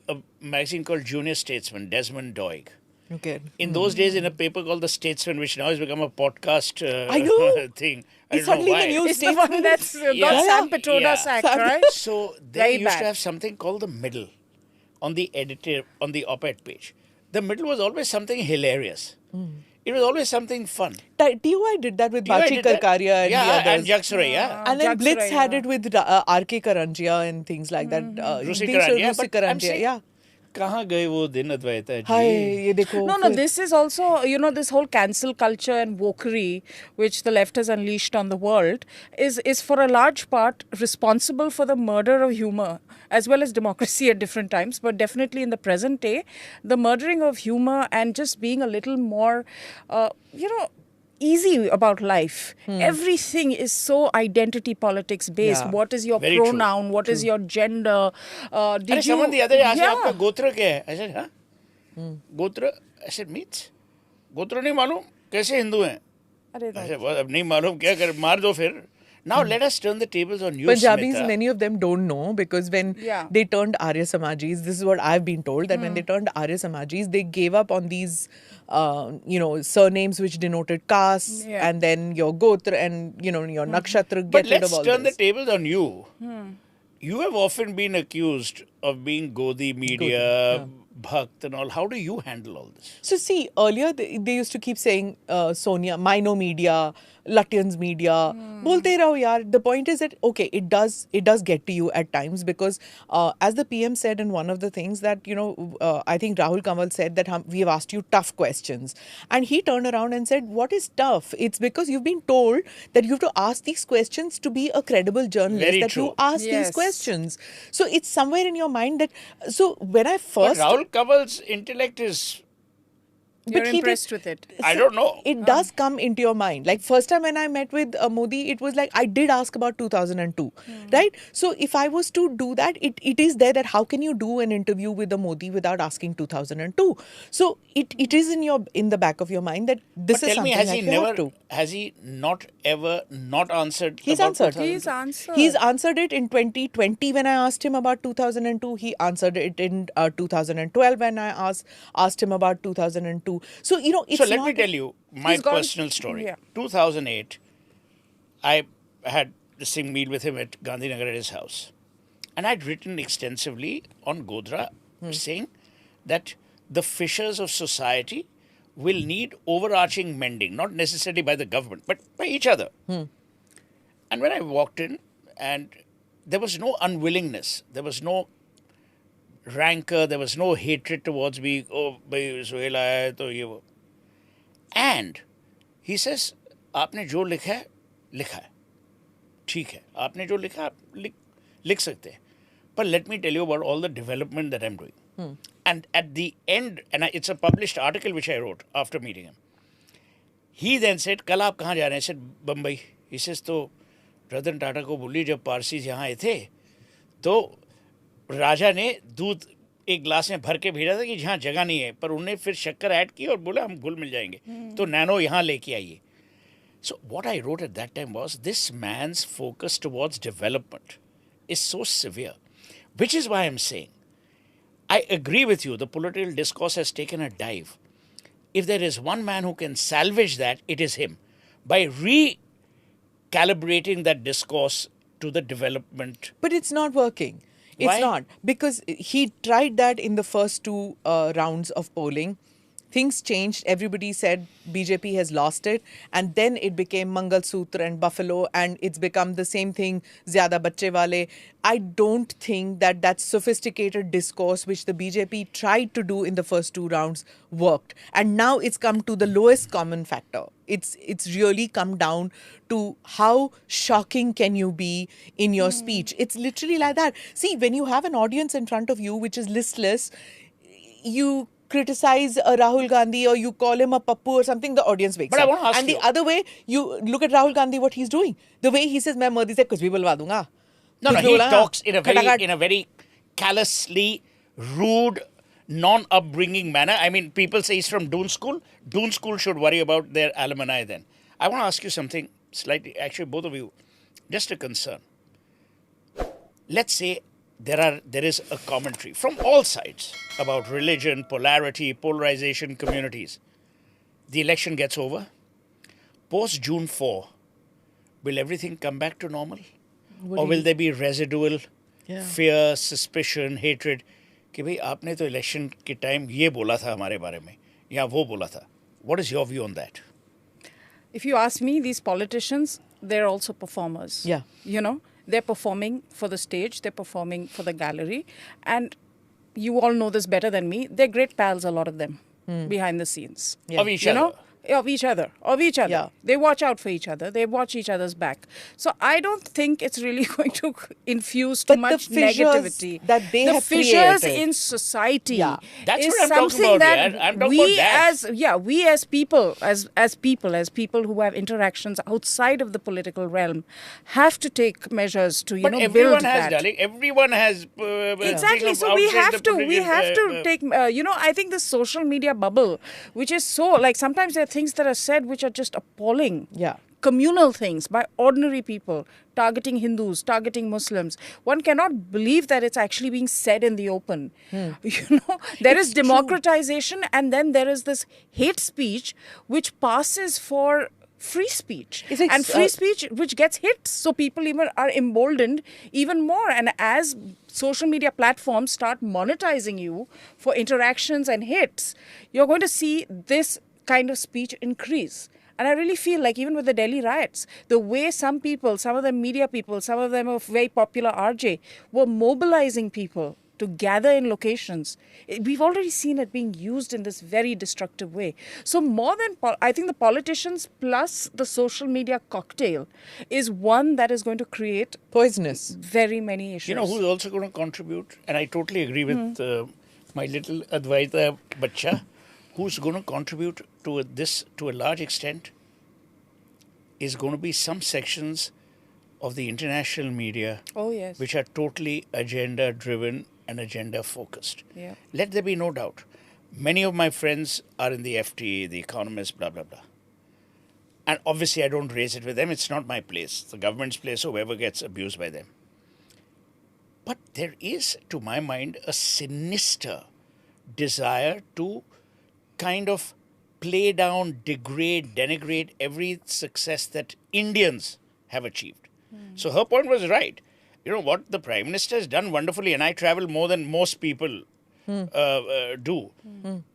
a magazine called Junior Statesman, Desmond Doig. Okay. In those days, in a paper called The Statesman, which now has become a podcast I know. thing. I It's don't know suddenly why. the news It's the one that's got Sam Petroda Yeah. sacked, Sam- right? So they Very used bad. to have something called the middle on the editor, on the op-ed page. The middle was always something hilarious. It was always something fun. TY did that with TY Bachi did that. Karkaria and yeah, the and others. Jagsure, yeah. And then Jagsure, Blitz had yeah. it with R.K. Karanjia and things like that. Rusi things were Karanjia, Rusi but I'm Karanjia, saying- yeah. कहाँ गए वो दिन अद्वैता जी? Hi, ये देखो. No, फिर- this is also, you know, this whole cancel culture and wokery which the left has unleashed on the world is for a large part responsible for the murder of humor as well as democracy at different times. But definitely in the present day, the murdering of humor and just being a little more, you know, easy about life. Everything is so identity politics based. Yeah. What is your Very true. pronoun? What is your gender? Did अरे someone the other day asked me, Yeah. आपका गोत्र क्या है? I said, huh? गोत्र? I said, means? गोत्र नहीं मालूम? कैसे हिंदू हैं? अरे I said, well, अब नहीं मालूम क्या कर मार दो फिर. Now let us turn the tables on you, Punjabis, Smita. many of them don't know because when Yeah. they turned Arya Samajis, this is what I've been told, that when they turned Arya Samajis, they gave up on these, surnames which denoted caste Yeah. and then your gotra and, your nakshatra. But Get rid let's of all turn this. the tables on you. You have often been accused of being Godi media, Bhakt and all. How do you handle all this? So see, earlier they used to keep saying Sonia, Mino Media, Lutiyan's Media. Bolte raho yaar. The point is that okay, it does get to you at times because as the PM said in one of the things that I think Rahul Kanwal said that we have asked you tough questions, and he turned around and said, "What is tough? It's because you've been told that you have to ask these questions to be a credible journalist. Very that true. you ask these Yes. questions. So it's somewhere in your mind that. So when I But first Rahul Kanwal's intellect is, You're he impressed with it. I don't know. It does come into your mind. Like first time when I met with Modi, it was like I did ask about 2002, right? So if I was to do that, it is there that how can you do an interview with a Modi without asking 2002? So it is in the back of your mind that this But is tell me, something has he that you have never, to. has he not ever not answered? He's about answered. 2002? He's answered. He's answered it in 2020 when I asked him about 2002. He answered it in 2012 when I asked him about 2002. So it's So let not me tell you my He's gone- personal story. yeah. 2008, I had the same meal with him at Gandhinagar at his house. And I'd written extensively on Godhra saying that the fissures of society will need overarching mending, not necessarily by the government, but by each other. And when I walked in, and there was no unwillingness, there was no rancor, there was no hatred towards me. Oh, bhai, Suhail aaya hai, to ye wo. And he says, आपने जो लिखा है, लिखा है. ठीक है. आपने जो लिखा, आप लिख सकते हैं. But let me tell you about all the development that I'm doing. And at the end, and it's a published article which I wrote after meeting him. He then said, कल आप कहाँ जा रहे हैं? I said, Bombay. He says, तो रतन टाटा को बोली जब पारसीज यहाँ आए थे, तो राजा ने दूध एक ग्लास में भर के भेजा था कि जहाँ जगह नहीं है, पर उन्होंने फिर शक्कर ऐड की और बोला हम घुल मिल जाएंगे, तो नैनो यहाँ लेके आइए. So what I wrote at that time was, this man's focus towards development is so severe, which is why I'm saying, I agree with you, the political discourse has taken a dive. If there is one man who can salvage that, it is him. By recalibrating that discourse to the development. But it's not working. It's Why? not. Because he tried that in the first two rounds of polling. Things changed. Everybody said BJP has lost it. And then it became Mangal Sutra and Buffalo. And it's become the same thing, Zyada Bacche Wale. I don't think that sophisticated discourse which the BJP tried to do in the first two rounds worked. And now it's come to the lowest common factor. It's really come down to how shocking can you be in your speech. It's literally like that. See, when you have an audience in front of you which is listless, you criticize Rahul Gandhi or you call him a pappu or something, the audience wakes But I up. want to ask And you- the other way, you look at Rahul Gandhi, what he's doing. The way he says, "Main Modi se kuch bhi bulwa dunga." No, Kuch bhi he bola, talks in a khatakhат. very callously rude, non-upbringing manner. I mean, people say he's from Doon School. Doon School should worry about their alumni then. I want to ask you something slightly, actually both of you, just a concern. Let's say there is a commentary from all sides about religion, polarity, polarization, communities. The election gets over. Post June 4, will everything come back to normal? Or will there be residual fear, suspicion, hatred? कि भाई आपने तो election के time ये बोला था हमारे बारे में या वो बोला था. What is your view on that? If you ask me, these politicians, they're also performers. Yeah. They're performing for the stage, they're performing for the gallery. And you all know this better than me. They're great pals, a lot of them, behind the scenes. Of each other. Of each other. Yeah. They watch out for each other. They watch each other's back. So I don't think it's really going to infuse too But the much fissures negativity. that they the have fissures created. in society Yeah. That's is what I'm talking something about, that yeah. I'm talking we about that. we as people, as people who have interactions outside of the political realm, have to take measures to But build everyone has, that. darling. Everyone has. Exactly. So we have to take. I think the social media bubble, which is so like sometimes there are things that are said which are just appalling. Yeah. Communal things by ordinary people targeting Hindus, targeting Muslims. One cannot believe that it's actually being said in the open. There is democratization and then there is this hate speech which passes for free speech. It's like, And free speech which gets hits. So people even are emboldened even more. And as social media platforms start monetizing you for interactions and hits, you're going to see this kind of speech increase. And I really feel like even with the Delhi riots, the way some people, some of them media people, some of them are very popular RJ, were mobilizing people to gather in locations. We've already seen it being used in this very destructive way. So more than, I think the politicians plus the social media cocktail is one that is going to create poisonous. very many issues. You know who's also going to contribute? And I totally agree with my little Advaita Bacha. Who's going to contribute to this to a large extent is going to be some sections of the international media which are totally agenda driven and agenda focused. Yeah. Let there be no doubt. Many of my friends are in the FT, the Economist, blah, blah, blah. And obviously I don't raise it with them. It's not my place. The government's place, whoever gets abused by them. But there is, to my mind, a sinister desire to kind of play down, degrade, denigrate every success that Indians have achieved. So her point was right. You know what? The Prime Minister has done wonderfully, and I travel more than most people do.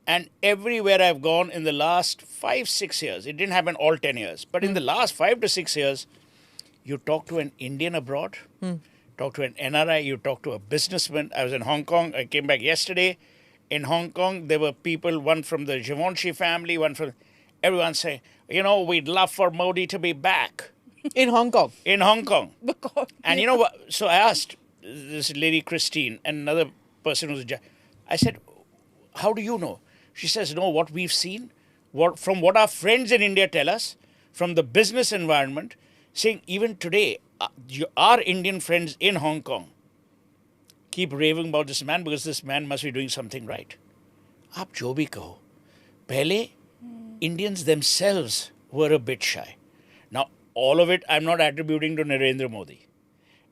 And everywhere I've gone in the last 5-6 years, it didn't happen all 10 years, but in the last 5 to 6 years, you talk to an Indian abroad, talk to an NRI, you talk to a businessman. I was in Hong Kong. I came back yesterday. In Hong Kong, there were people, one from the Givenchy family, one from... Everyone saying, you know, we'd love for Modi to be back. In Hong Kong? In Hong Kong. And you know what? So I asked this lady, Christine, and another person who's... I said, how do you know? She says, no, what we've seen, from what our friends in India tell us, from the business environment, saying even today, our Indian friends in Hong Kong keep raving about this man because this man must be doing something right. आप जो भी कहो, पहले Indians themselves were a bit shy. Now, all of it I'm not attributing to Narendra Modi.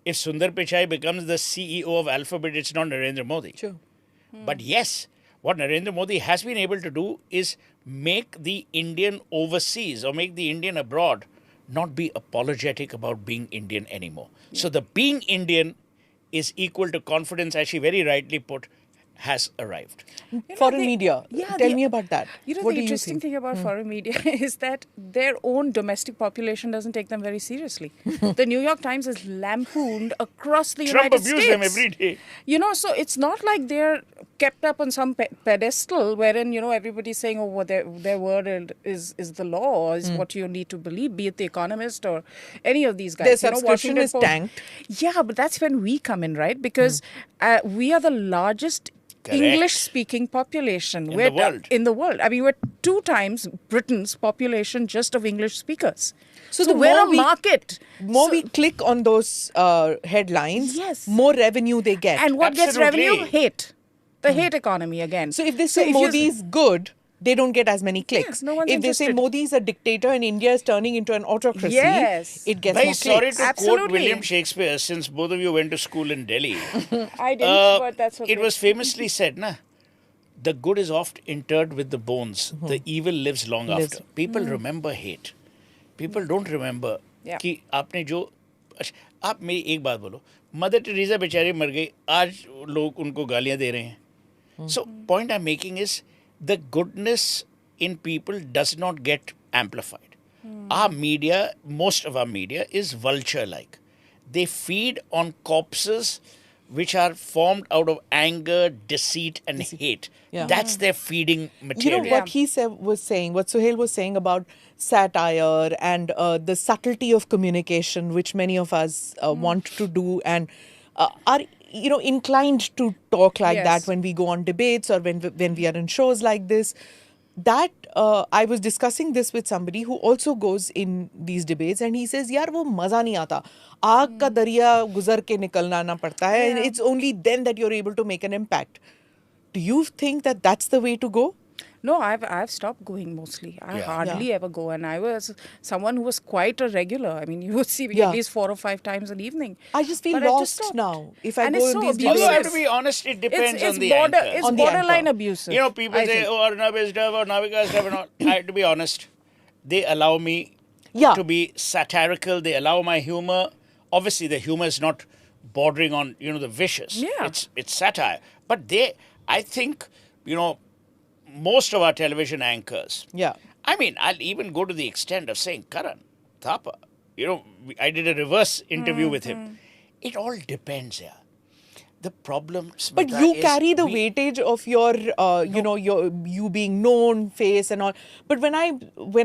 If Sundar Pichai becomes the CEO of Alphabet, it's not Narendra Modi. Sure. But yes, what Narendra Modi has been able to do is make the Indian overseas or make the Indian abroad not be apologetic about being Indian anymore. So the being Indian is equal to confidence, as she very rightly put, has arrived. Foreign media. Tell me about that. You know, What the do you interesting think? thing about foreign media is that their own domestic population doesn't take them very seriously. The New York Times is lampooned across the Trump United States. abused them every day. You know, so it's not like they're kept up on some pedestal wherein, you know, everybody's saying, oh, well, their word is the law, or is what you need to believe, be it The Economist or any of these guys. Their subscription is tanked. Yeah, but that's when we come in, right? Because we are the largest Correct. English-speaking population In the world. in the world. I mean, we're 2 times Britain's population just of English speakers. So we're a more market. More we click on those headlines, Yes. more revenue they get. And what gets Absolutely. revenue? Hate. The hate economy again. So if they say if you- Modi is good, they don't get as many clicks. Yes, no one's if they say interested. Modi is a dictator and India is turning into an autocracy, Yes. it gets Very more sorry clicks. to quote Absolutely. William Shakespeare, since both of you went to school in Delhi. I didn't, but that's okay. It was famously said, na, the good is oft interred with the bones. The evil lives long after. People remember hate. People don't remember Yeah. कि आपने जो आप मेरी एक बात बोलो, mother Teresa बेचारी मर गई, आज लोग उनको गालियां दे रहे हैं. So point I'm making is the goodness in people does not get amplified. Our media, most of our media is vulture-like. They feed on corpses which are formed out of anger, deceit and hate. Yeah. That's their feeding You material. know what he was saying, what Suhail was saying about satire and the subtlety of communication, which many of us want to do and are inclined to talk like Yes. that when we go on debates or when we are in shows like this. That I was discussing this with somebody who also goes in these debates, and he says, "यार वो मजा नहीं आता, आग का दरिया गुजर के निकलना ना पड़ता है, and it's only then that you're able to make an impact." Do you think that that's the way to go? No, I've stopped going mostly. I hardly ever go, and I was someone who was quite a regular. I mean, you would see me at least 4 or 5 times an evening. I just feel But lost stopped. now if I And go it's in so these abusive. Although I have debates. to be honest, it depends It's on the border, anchor. it's On the borderline anchor. abusive. You know, people I say, think. oh, Arnab is tough or Navika is tough and all. I have to be honest. They allow me Yeah. to be satirical. They allow my humor. Obviously, the humor is not bordering on, the vicious. Yeah. It's satire. But I think, most of our television anchors. Yeah. I mean, I'll even go to the extent of saying, Karan, Thapa, I did a reverse interview with him. It all depends, yeah. The problem, But Smita, you is carry the weightage of your, you being known, face and all. But when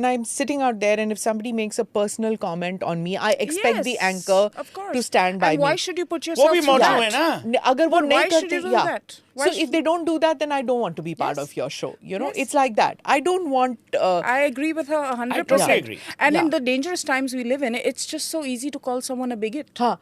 I'm sitting out there, and if somebody makes a personal comment on me, I expect the Yes, anchor of course. to stand by and why me. should you put वो yourself भी through मौजू that? है ना? अगर वो But नहीं why should करते, you do yeah. that? Why So should- if they don't do that, then I don't want to be part Yes. of your show. Yes. It's like that. I don't want. I agree with her 100%. I totally agree. And in Yeah. the dangerous times we live in, it's just so easy to call someone a bigot. हाँ.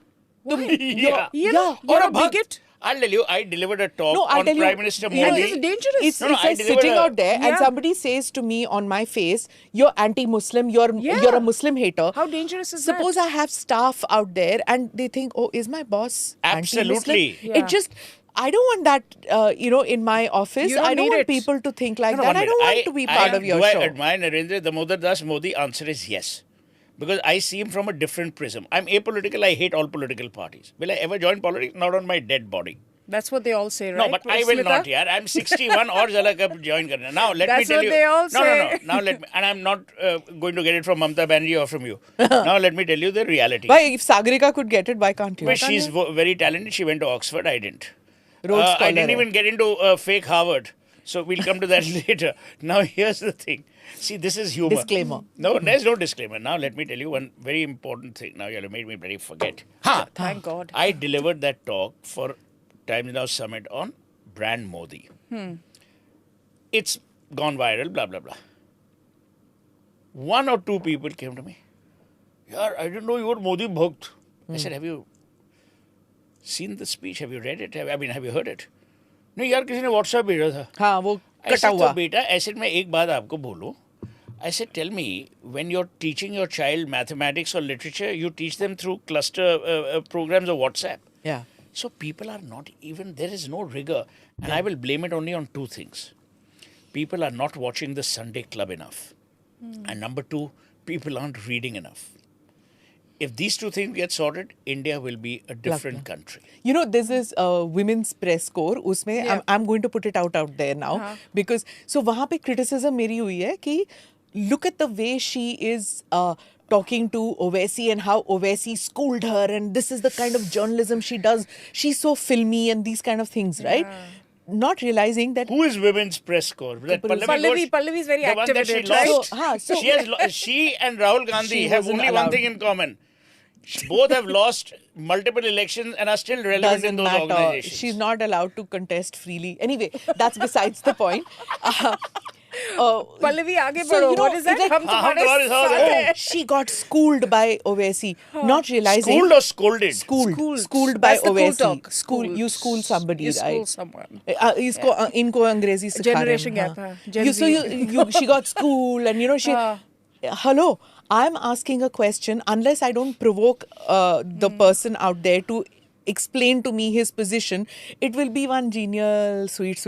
Yeah. You know, Yeah. you're Or a bhakt. bigot. I'll tell you, I delivered a talk No, I'll on tell you. Prime Minister you know, Modi. This is dangerous. It's, No, no, it's I like delivered sitting a- out there, and Yeah. somebody says to me on my face, "You're anti-Muslim. You're Yeah. a Muslim hater." How dangerous is Suppose that? I have staff out there, and they think, "Oh, is my boss Absolutely. anti-Muslim?" Yeah. It just. I don't want that, in my office. You don't I don't need want it. people to think like No, no, that. one I don't minute. want to be part of your do show. I admire Narendra Damodar Das Modi? Answer is yes. Because I see him from a different prism. I'm apolitical. I hate all political parties. Will I ever join politics? Not on my dead body. That's what they all say, right? No, but I will Smita? not, yaar. I'm 61 or zala kab join karna. Now, let me That's tell what you. they all No, no, no. say. Now, and I'm not going to get it from Mamta Banerjee or from you. Now, let me tell you the reality. Why, if Sagarika could get it, why can't you? Well, she's very talented. She went to Oxford. I didn't. Rhodes I Scholar didn't hai. even get into fake Harvard. So we'll come to that later. Now, here's the thing. See, this is humor. Disclaimer. No, there's no disclaimer. Now, let me tell you one very important thing. Now, you made me bloody forget. Thank God. I delivered that talk for Times Now Summit on Brand Modi. It's gone viral, blah, blah, blah. One or two people came to me. Yaar, I didn't know you were Modi Bhakt. I said, have you seen the speech? Have you read it? Have you heard it? नहीं यार किसी ने WhatsApp भेजा था. हाँ, वो I कटा said, हुआ. तो बेटा ऐसे मैं एक बात आपको बोलूं. I said, tell me, when you're teaching your child mathematics or literature, you teach them through cluster programs or WhatsApp. Yeah. So people are not even, there is no rigor. And I will blame it only on two things. People are not watching the Sunday Club enough. And number two, people aren't reading enough. If these two things get sorted, India will be a different country. This is women's press corps. Usme Yeah. I'm going to put it out there now because so वहाँ पे criticism मेरी हुई है कि look at the way she is talking to Owaisi and how Owaisi schooled her, and this is the kind of journalism she does. She's so filmy and these kind of things, right? Not realizing that. Who is women's press corps? That Pallavi is very the one active that in she it, lost. right? So- She and Rahul Gandhi She have wasn't only one allowed. thing in common. Both have lost multiple elections and are still relevant in Doesn't those matter. organizations. She's not allowed to contest freely. Anyway, that's besides the point. Pallavi, आगे So, बढ़ो. you know, What is that? it's like- हम तुम्हारे तुम्हारे साथ साथ हैं. हैं. She got schooled by Owaisi, not realizing. Schooled or scolded? Schooled by That's the cool Owaisi. talk. You school somebody, You right? school someone. इसको इनको अंग्रेजी सिखा रहे हैं, Generation gap, हाँ. हाँ. Gen You, so Z. she got school and she. Hello, I'm asking a question. Unless I don't provoke the person out there to explain to me his position, it will be one genial, sweet.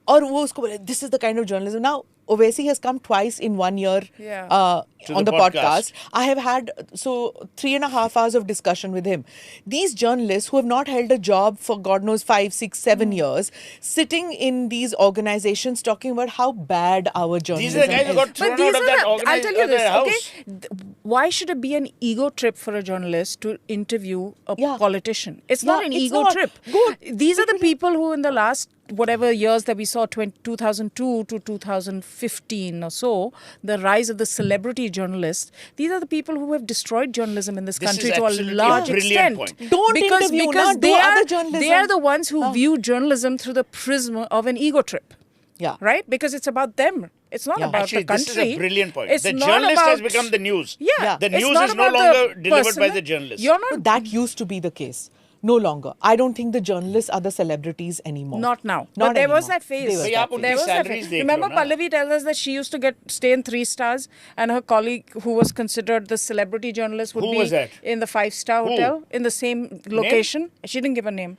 और वो उसको बोले, this is the kind of journalism. Now, Owaisi has come twice in 1 year Yeah. on the the podcast. podcast. I have had 3.5 hours of discussion with him. These journalists who have not held a job for God knows 5, 6, 7 years, sitting in these organizations talking about how bad our These journalism are the guys who is. got thrown out of that I'll organization. tell you this, house. okay? Why should it be an ego trip for a journalist to interview a Yeah. politician? It's Yeah, not an it's ego not. trip. Good. These are the people who in the last whatever years that we saw 2002 to 2015 or so, the rise of the celebrity journalist, these are the people who have destroyed journalism in this This country is to a absolutely large a brilliant extent. point. Don't interview, because do they other are, journalism. they are the ones who view journalism through the prism of an ego trip. Yeah. Right? Because it's about them. It's not Yeah. about Actually, the country. this is a brilliant point. It's The not journalist has about- become the news. Yeah. The It's news not is no about longer the delivered by person. the journalist. You're not That used to be the case. No longer. I don't think the journalists are the celebrities anymore. Not now. Not But there was anymore. that phase. There was So, that yeah, phase. There was that salaries phase. dekh Remember, lo na. Pallavi tells us that she used to stay in 3 stars, and her colleague, who was considered the celebrity journalist, would Who be was that? in the 5-star Who? hotel in the same location. She didn't give a name.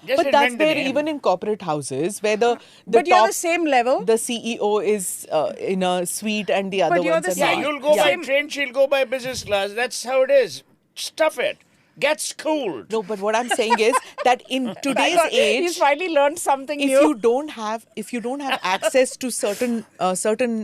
Just But that's invent the there name. even in corporate houses where the But you're top, the same level. the CEO is in a suite and the other But you're ones the are Yeah, same- not. you'll go by same- train, she'll go by business class. That's how it is. Stuff it. Get schooled. No, but what I'm saying is that in today's God, age, he's finally learned something if new. you don't have access to certain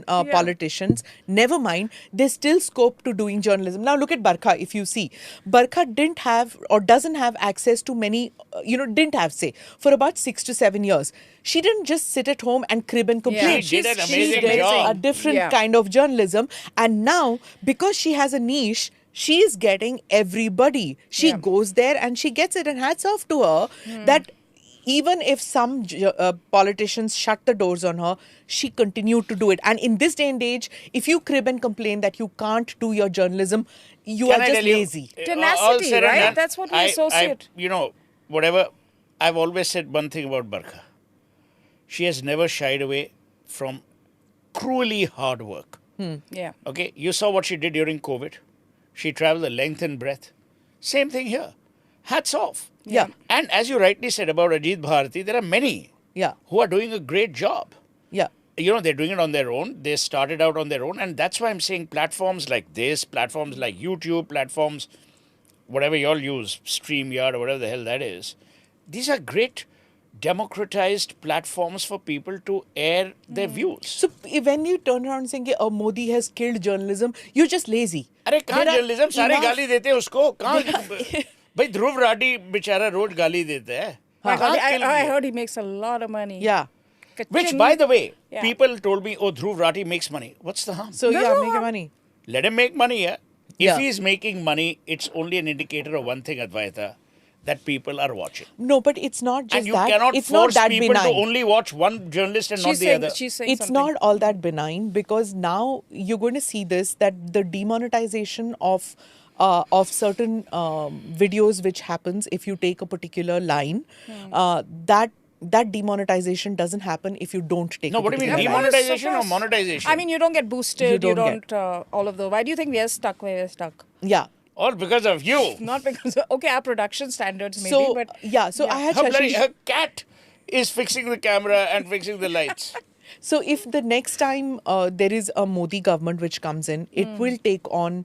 politicians, never mind, there's still scope to doing journalism. Now look at Barkha. If you see, Barkha didn't have or doesn't have access to many, didn't have, say, for about 6 to 7 years. She didn't just sit at home and crib and complain. She did an She amazing did job. a different Yeah. kind of journalism, and now because she has a niche, she is getting everybody. She Yeah. goes there and she gets it, and hats off to her that even if some politicians shut the doors on her, she continued to do it. And in this day and age, if you crib and complain that you can't do your journalism, you Can are I just tell you, lazy. Tenacity, all said and right? done, That's what we associate. Whatever, I've always said one thing about Barkha. She has never shied away from cruelly hard work. Yeah. Okay, you saw what she did during COVID. She traveled the length and breadth. Same thing here. Hats off. Yeah. And as you rightly said about Ajit Bharati, there are many Yeah. who are doing a great job. Yeah. They're doing it on their own. They started out on their own. And that's why I'm saying platforms like this, platforms like YouTube, platforms, whatever you all use, StreamYard or whatever the hell that is, these are great democratized platforms for people to air their views. So when you turn around saying कि, Modi has killed journalism, you're just lazy. अरे कहाँ There are journalism सारे enough- गाली देते हैं उसको कहाँ भाई ध्रुव राठी बेचारा रोज गाली देता है My God, कहाँ kill I किया? heard he makes a lot of money. Yeah. Which, Ka-ching. by the way, Yeah. people told me, oh, Dhruv Rathi makes money. What's the harm? So No, yeah, no, make your I'm- money. Let him make money, yeah? If Yeah. he's making money, it's only an indicator of one thing, Advaita, that people are watching. No, but it's not just And you that. cannot It's not force that people benign. to only watch one journalist and not She's the saying, other. she's saying It's something. not all that benign because now you're going to see this that the demonetization of certain videos which happens if you take a particular line, that demonetization doesn't happen if you don't take. No, a what do you mean? particular line. Demonetization or Suppress. monetization? I mean, you don't get boosted. You You don't don't, all of the. Why do you think we are stuck where we're stuck? Yeah. all because of you. Not because okay, our production standards maybe, So but so I had Shashi. Her cat is fixing the camera and fixing the lights. So if the next time there is a Modi government which comes in, it will take on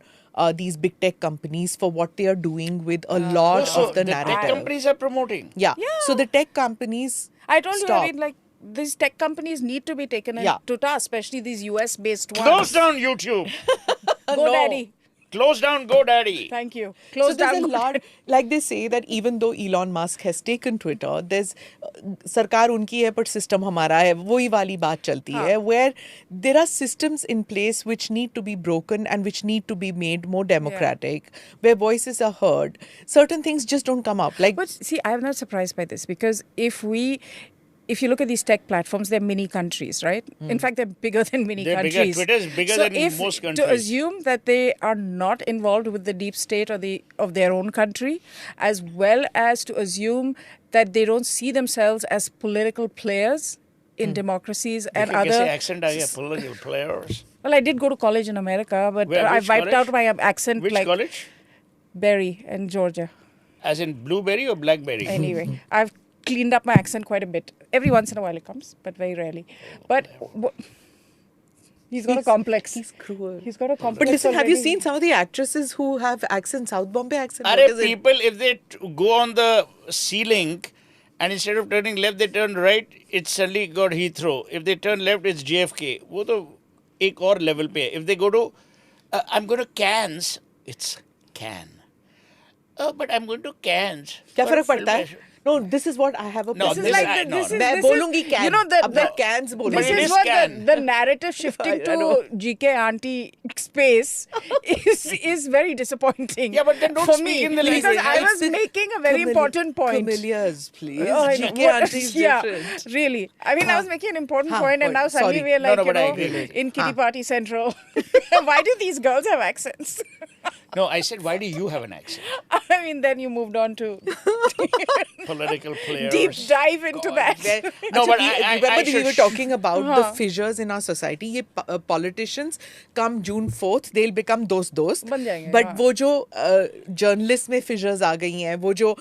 these big tech companies for what they are doing with a lot So of the the tech narrative. companies are promoting. Yeah. So the tech companies. I told stop. you, I mean, like these tech companies need to be taken Yeah. to task, especially these US-based ones. Close down YouTube. Go No. Daddy. Close down GoDaddy. Thank you. So Close there's down. a lot, like they say that even though Elon Musk has taken Twitter, there's सरकार उनकी है but system हमारा है वही वाली बात चलती है where there are systems in place which need to be broken and which need to be made more democratic, where voices are heard. Certain things just don't come up. Like But see, I'm not surprised by this because if you look at these tech platforms, they're mini countries, right? In fact, they're bigger than mini They're bigger. countries. Twitter is bigger so than if, most countries. To assume that they are not involved with the deep state or of their own country, as well as to assume that they don't see themselves as political players in democracies and देखिए कैसे other. accent आ गया political players. Well, I did go to college in America, but I Which wiped college? out my accent Which like college? Berry in Georgia. As in blueberry or blackberry? Anyway, I've cleaned up my accent quite a bit. Every once in a while it comes, but very rarely. But he's got a complex. he's cruel. He's got a complex. But listen, have you already. seen some of the actresses who have accent, South Bombay accent? What Are is it? people, if they go on the ceiling and instead of turning left, they turn right, it's suddenly got Heathrow. If they turn left, it's JFK. वो तो एक और level पे है. If they go to, I'm going to Cannes, it's Cannes. Oh, but I'm going to Cannes. क्या for a फर्क पड़ता film है? No, this is what I have a No, This this is like I- the, no, this no. is मैं this बोलूंगी is, can. you know the अब मैं cans बोलूंगी. this But it is is what can. the narrative shifting I know. to GK auntie space is very disappointing. Yeah, but then don't for speak me in the because language. I was It's making a very important point. Camellias, please. Oh, I know. GK auntie is yeah, different. really. I mean, I was making an important Huh, point, and now point. suddenly Sorry. we're like, No, but I you agree. know, in Kitty Party Central. Why do these girls have accents? No, I said, why do you have an accent? I mean, then you moved on to Political players. deep dive into that. No, but remember I that we should were talking about the fissures in our society. ये politicians come June 4th, they'll become दोस्त बन जाएंगे, but हाँ. वो जो journalists में fissures आ गई हैं, वो जो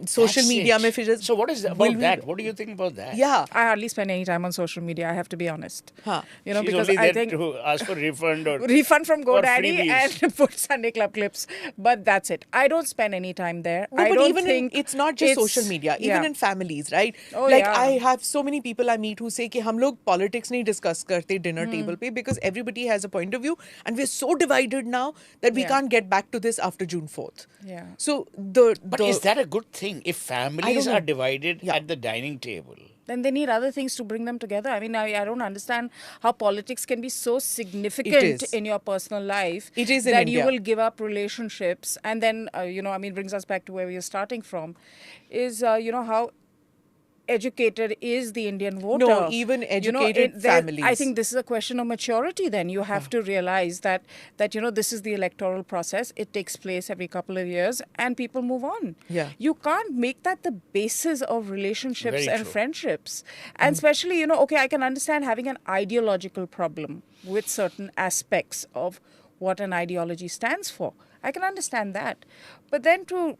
social That's media it. में fissures. So what is will about we- that? What do you think about that? Yeah. I hardly spend any time on social media, I have to be honest. Huh. You know, She's because only I there think to ask for refund or refund from or GoDaddy freebies. and put Sunday Club clips. But that's it. I don't spend any time there. No, I but don't even think it's not just social media, even yeah. in families, right? Oh, like yeah. I have so many people I meet who say कि हम लोग politics नहीं discuss करते dinner table पे because everybody has a point of view and we're so divided now that we Yeah. can't get back to this after June 4th. Yeah. So But is that a good thing? If families know. are divided Yeah. at the dining table, then they need other things to bring them together. I mean, I don't understand how politics can be so It significant is. in your personal life It is in that India. you will give up relationships. And then, I mean, brings us back to where we are starting from, is, how educated is the Indian voter? No, even educated I families. think this is a question of maturity. Then you have to realize that this is the electoral process. It takes place every couple of years, and people move on. Yeah. You can't make that the basis of relationships Very and true. friendships. And especially, okay, I can understand having an ideological problem with certain aspects of what an ideology stands for. I can understand that. But then to,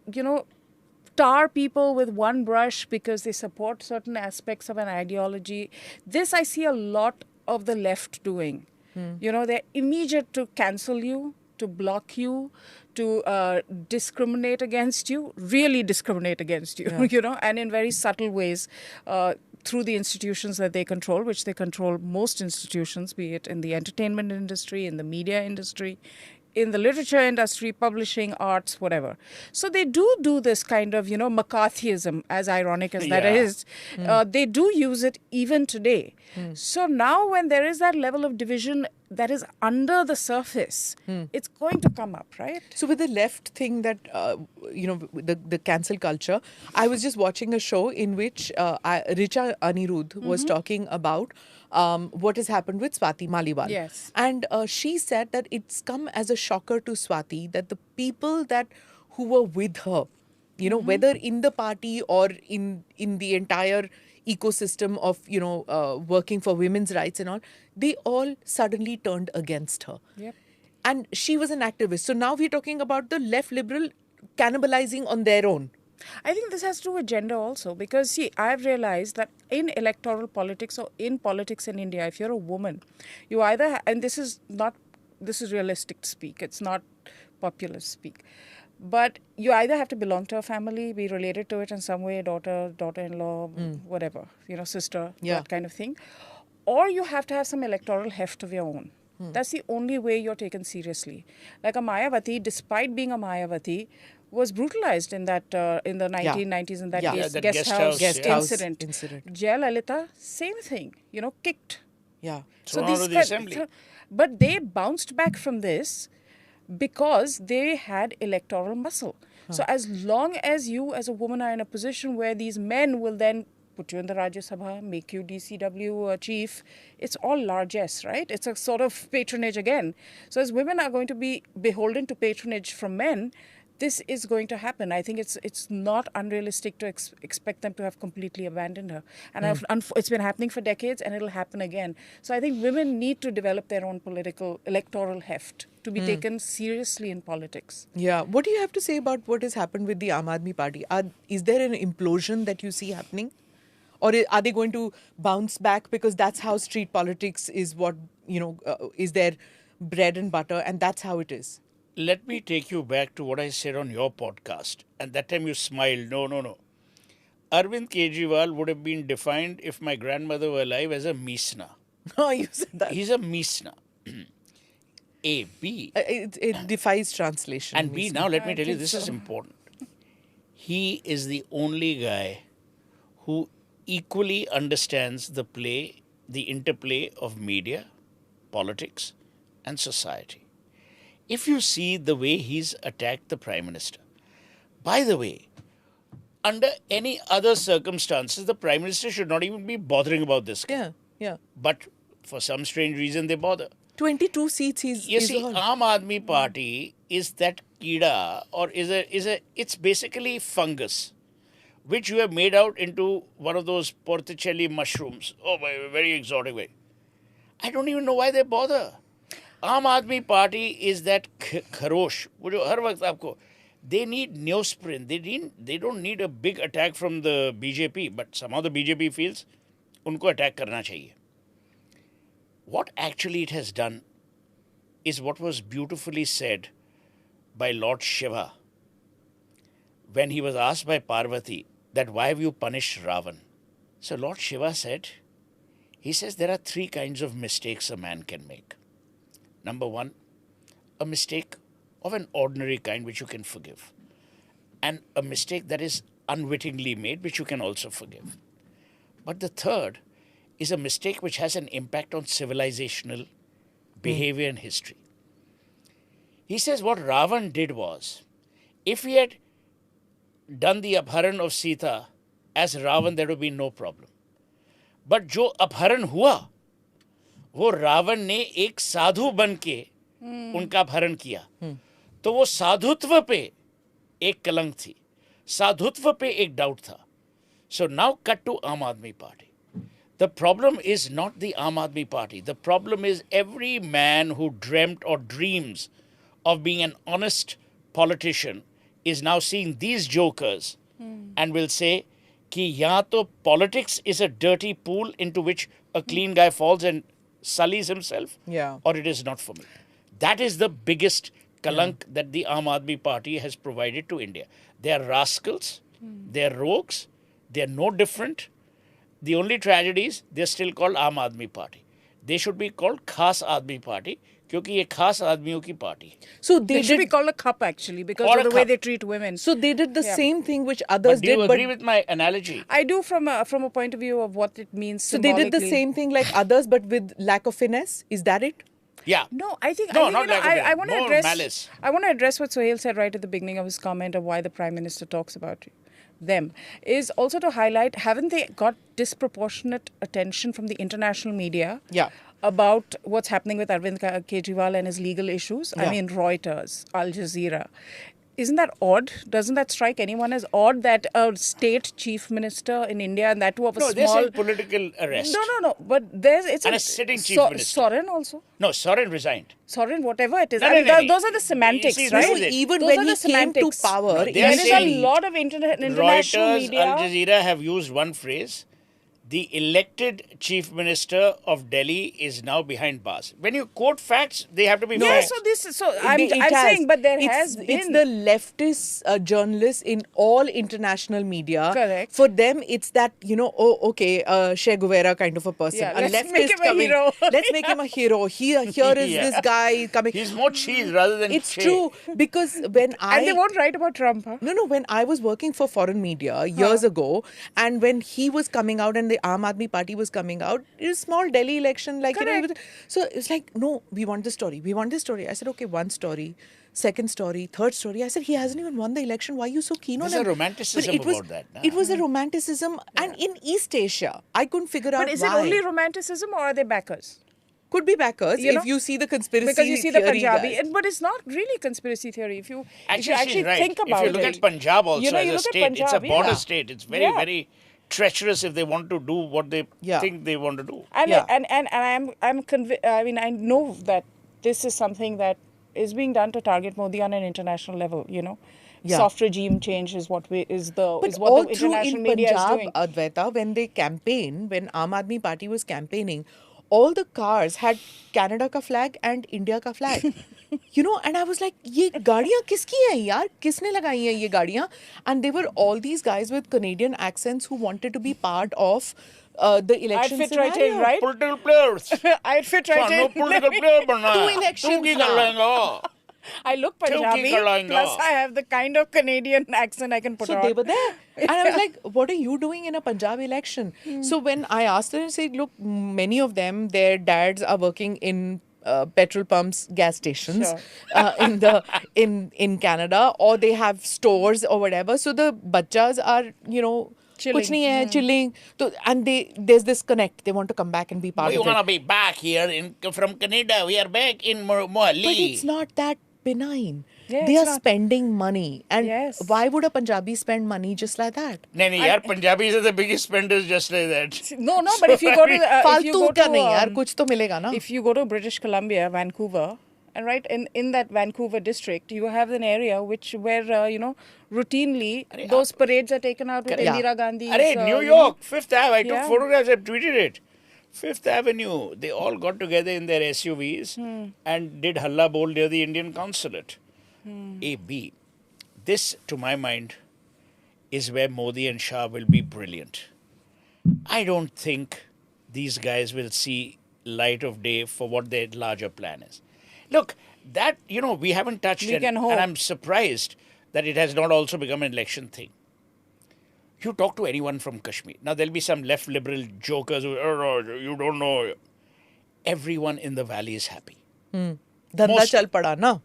tar people with one brush because they support certain aspects of an ideology, this I see a lot of the left doing. They're immediate to cancel you, to block you, to discriminate against you, really discriminate against you, and in very subtle ways through the institutions that they control, which they control most institutions, be it in the entertainment industry, in the media industry, in the literature industry, publishing, arts, whatever. So they do this kind of, McCarthyism, as ironic as that Yeah. is. They do use it even today. So now when there is that level of division that is under the surface, it's going to come up, right? So with the left thing that, the cancel culture, I was just watching a show in which Richa Anirudh was talking about what has happened with Swati Maliwal. Yes. And she said that it's come as a shocker to Swati that the people who were with her, whether in the party or in the entire ecosystem of, working for women's rights and all, they all suddenly turned against her. Yep. And she was an activist. So now we're talking about the left liberal cannibalizing on their own. I think this has to do with gender also, because see, I've realized that in electoral politics or in politics in India, if you're a woman, you either, and this is realistic speak, it's not populist speak, but you either have to belong to a family, be related to it in some way, daughter-in-law, whatever, sister, that kind of thing, or you have to have some electoral heft of your own. That's the only way you're taken seriously. Like a Mayawati, despite being a Mayawati, was brutalized in that in the 1990s in that Yeah. case, that guest house Guest house incident. incident. Jayalalitha, same thing, kicked. Yeah. Thrown out of the assembly. But they bounced back from this because they had electoral muscle. So as long as you as a woman are in a position where these men will then put you in the Rajya Sabha, make you DCW chief, it's all largesse, right? It's a sort of patronage again. So as women are going to be beholden to patronage from men, this is going to happen. I think it's not unrealistic to expect them to have completely abandoned her. And it's been happening for decades, and it'll happen again. So I think women need to develop their own political electoral heft to be taken seriously in politics. Yeah. What do you have to say about what has happened with the Aam Aadmi Party? Is there an implosion that you see happening? Or are they going to bounce back because that's how street politics is what, is their bread and butter, and that's how it is? let me take you back to what I said on your podcast. And that time you smiled. No. Arvind Kejriwal would have been defined, if my grandmother were alive, as a Meesna. Oh, you said that. He's a Meesna. A, B. It defies translation. And B, now let me tell you, think this so. is important. He is the only guy who equally understands the interplay of media, politics, and society. If you see the way he's attacked the Prime Minister, by the way, under any other circumstances, the Prime Minister should not even be bothering about this guy. Yeah. But for some strange reason, they bother. 22 seats You see, all. Aam Aadmi Party is that keeda, or it's basically fungus, which you have made out into one of those porticelli mushrooms. Oh, by a very exotic way. I don't even know why they bother. आम आदमी party is that खरोश वो जो हर वक्त आपको they need neosporin. They don't need a big attack from the BJP, but somehow the BJP feels उनको attack करना चाहिए. What actually it has done is what was beautifully said by Lord Shiva when he was asked by Parvati that why have you punished Ravan? So Lord Shiva said, he says there are three kinds of mistakes a man can make. Number one, a mistake of an ordinary kind which you can forgive, and a mistake that is unwittingly made which you can also forgive. But the third is a mistake which has an impact on civilizational behavior and history. He says what Ravan did was, if he had done the Abharan of Sita as Ravan, there would be no problem. But जो अपहरण हुआ वो रावण ने एक साधु बन के उनका अपहरण किया, तो वो साधुत्व पे एक कलंक थी, साधुत्व पे एक डाउट था. So now cut to Aam Aadmi Party. The problem is not the Aam Aadmi Party. The problem is every man who dreamt or dreams of being an honest politician is now seeing these jokers and will say कि या तो politics is a dirty pool into which a clean guy falls and sullies himself, or it is not for me. That is the biggest kalank that the Aam Aadmi Party has provided to India. They are rascals, they are rogues, they are no different. The only tragedy is they are still called Aam Aadmi Party. They should be called Khas Aadmi Party, क्योंकि ये खास आदमियों की party है. So they should be called a cup actually because of the way they treat women. So they did the same thing which others did. did. Do you agree with my analogy? I do from a point of view of what it means. So they did the same thing like others, but with lack of finesse. Is that it? Yeah. No, I think no, I think, not lack of finesse. I want to More address malice. I want to address what Sohail said right at the beginning of his comment of why the Prime Minister talks about them, is also to highlight, haven't they got disproportionate attention from the international media? Yeah. About what's happening with Arvind Kejriwal and his legal issues. Yeah. I mean, Reuters, Al Jazeera. Isn't that odd? Doesn't that strike anyone as odd that a state chief minister in India, and that too of a No, small... there's a political arrest. No. But it's and a sitting chief minister. Soren also? No, Soren resigned. Soren, whatever it is. No, I mean, no. those are the semantics, See, right? this is it. Even Those when are he the came to semantics. power, No, they are There is a saying lot of international Reuters, media. Al Jazeera have used one phrase. The elected chief minister of Delhi is now behind bars. When you quote facts, they have to be Yeah, facts. so I'm saying, but there has been... It's the leftist journalists in all international media. Correct. For them, it's that, Che Guevara kind of a person. Yeah, a let's leftist make him a coming. hero. Let's make him a hero. Here is Yeah. this guy coming. He's more cheese rather than It's Che. true, because when And they won't write about Trump, huh? No, when I was working for foreign media years ago, and when he was coming out and the Aam Aadmi Party was coming out, it was a small Delhi election, so it's like, no, we want this story. I said, okay, one story, second story, third story. I said, he hasn't even won the election. Why are you so keen on him? There's a romanticism about that. Nah. It was a romanticism, and in East Asia, I couldn't figure out why. But is it only romanticism or are they backers? Could be backers if you see the conspiracy because you see the theory Punjabi, guys. But it's not really conspiracy theory. If you Actually, actually right. think about it. If you look at Punjab also You as look a at state, it's a Punjab, border state. It's very, Yeah. very treacherous if they want to do what they think they want to do. And I'm convinced. I mean, I know that this is something that is being done to target Modi on an international level. Soft regime change is what the international media is doing. Advaita, when Aam Aadmi Party was campaigning, all the cars had Canada ka flag and India ka flag. And I was like, ये गाड़ियाँ किसकी हैं यार? किसने लगाई हैं ये गाड़ियाँ? And they were all these guys with Canadian accents who wanted to be part of the election I'd fit scenario. right in, right? Political players. I'd fit right no in. political player बनना Two है. elections तुम की now. कर लेंगे? I look Kyunki Punjabi, karlayenga. plus I have the kind of Canadian accent I can put So on. they were there. And I was like, what are you doing in a Punjab election? So when I asked them, I said, look, many of them, their dads are working in petrol pumps, gas stations in Canada, or they have stores or whatever. So the bachas are, Chilling. kuch nahi hai, chilling. So, and there's this connect. They want to come back and be part We of want it. to be back here from Canada. We are back in Mohali. But it's not that benign. Yeah, They it's are not. spending money. And Yes. why would a Punjabi spend money just like that? नहीं नहीं यार Punjabis are the biggest spenders just like that. No, but if you go to if you फालतू go का to नहीं यार, कुछ तो मिलेगा ना. if you go to British Columbia, Vancouver, and right in that Vancouver district, you have an area where routinely those parades are taken out with Yeah. Indira Gandhi. अरे New York, Fifth Ave. I took Yeah. photographs. I tweeted it. Fifth Avenue. They all got together in their SUVs and did halla bol near the Indian consulate. A B. This, to my mind, is where Modi and Shah will be brilliant. I don't think these guys will see light of day for what their larger plan is. Look, that, we haven't touched We it, can hope. and I'm surprised that it has not also become an election thing. You talk to anyone from Kashmir. Now, there'll be some left liberal jokers who, oh, no, you don't know. Everyone in the valley is happy. धंधा Most- चल पड़ा ना.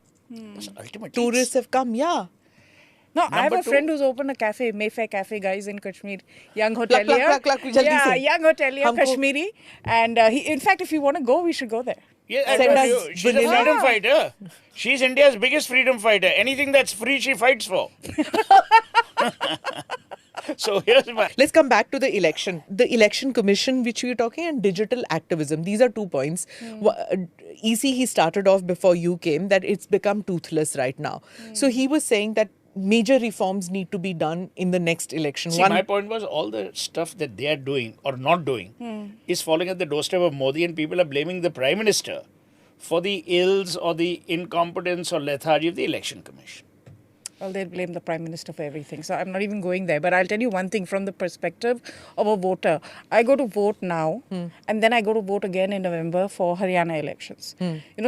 Ultimately, Tourists have come, yeah. No, I have Number a friend two- who's opened a cafe, Mayfair Cafe, guys, in Kashmir. Young Plug, hotelier. plug, jaldi yeah, se. young hotelier, Humko- Kashmiri. And in fact, if you want to go, we should go there. Yeah, I Send told us you, she's a vanilla. freedom fighter. She's India's biggest freedom fighter. Anything that's free, she fights for. So here's my... Let's come back to the election. The election commission, which we were talking, and digital activism. These are 2 points. EC, he started off before you came, that it's become toothless right now. So he was saying that major reforms need to be done in the next election. See, my point was all the stuff that they are doing or not doing is falling at the doorstep of Modi, and people are blaming the Prime Minister for the ills or the incompetence or lethargy of the election commission. Well, they'll blame the Prime Minister for everything. So I'm not even going there. But I'll tell you one thing from the perspective of a voter. I go to vote now, and then I go to vote again in November for Haryana elections.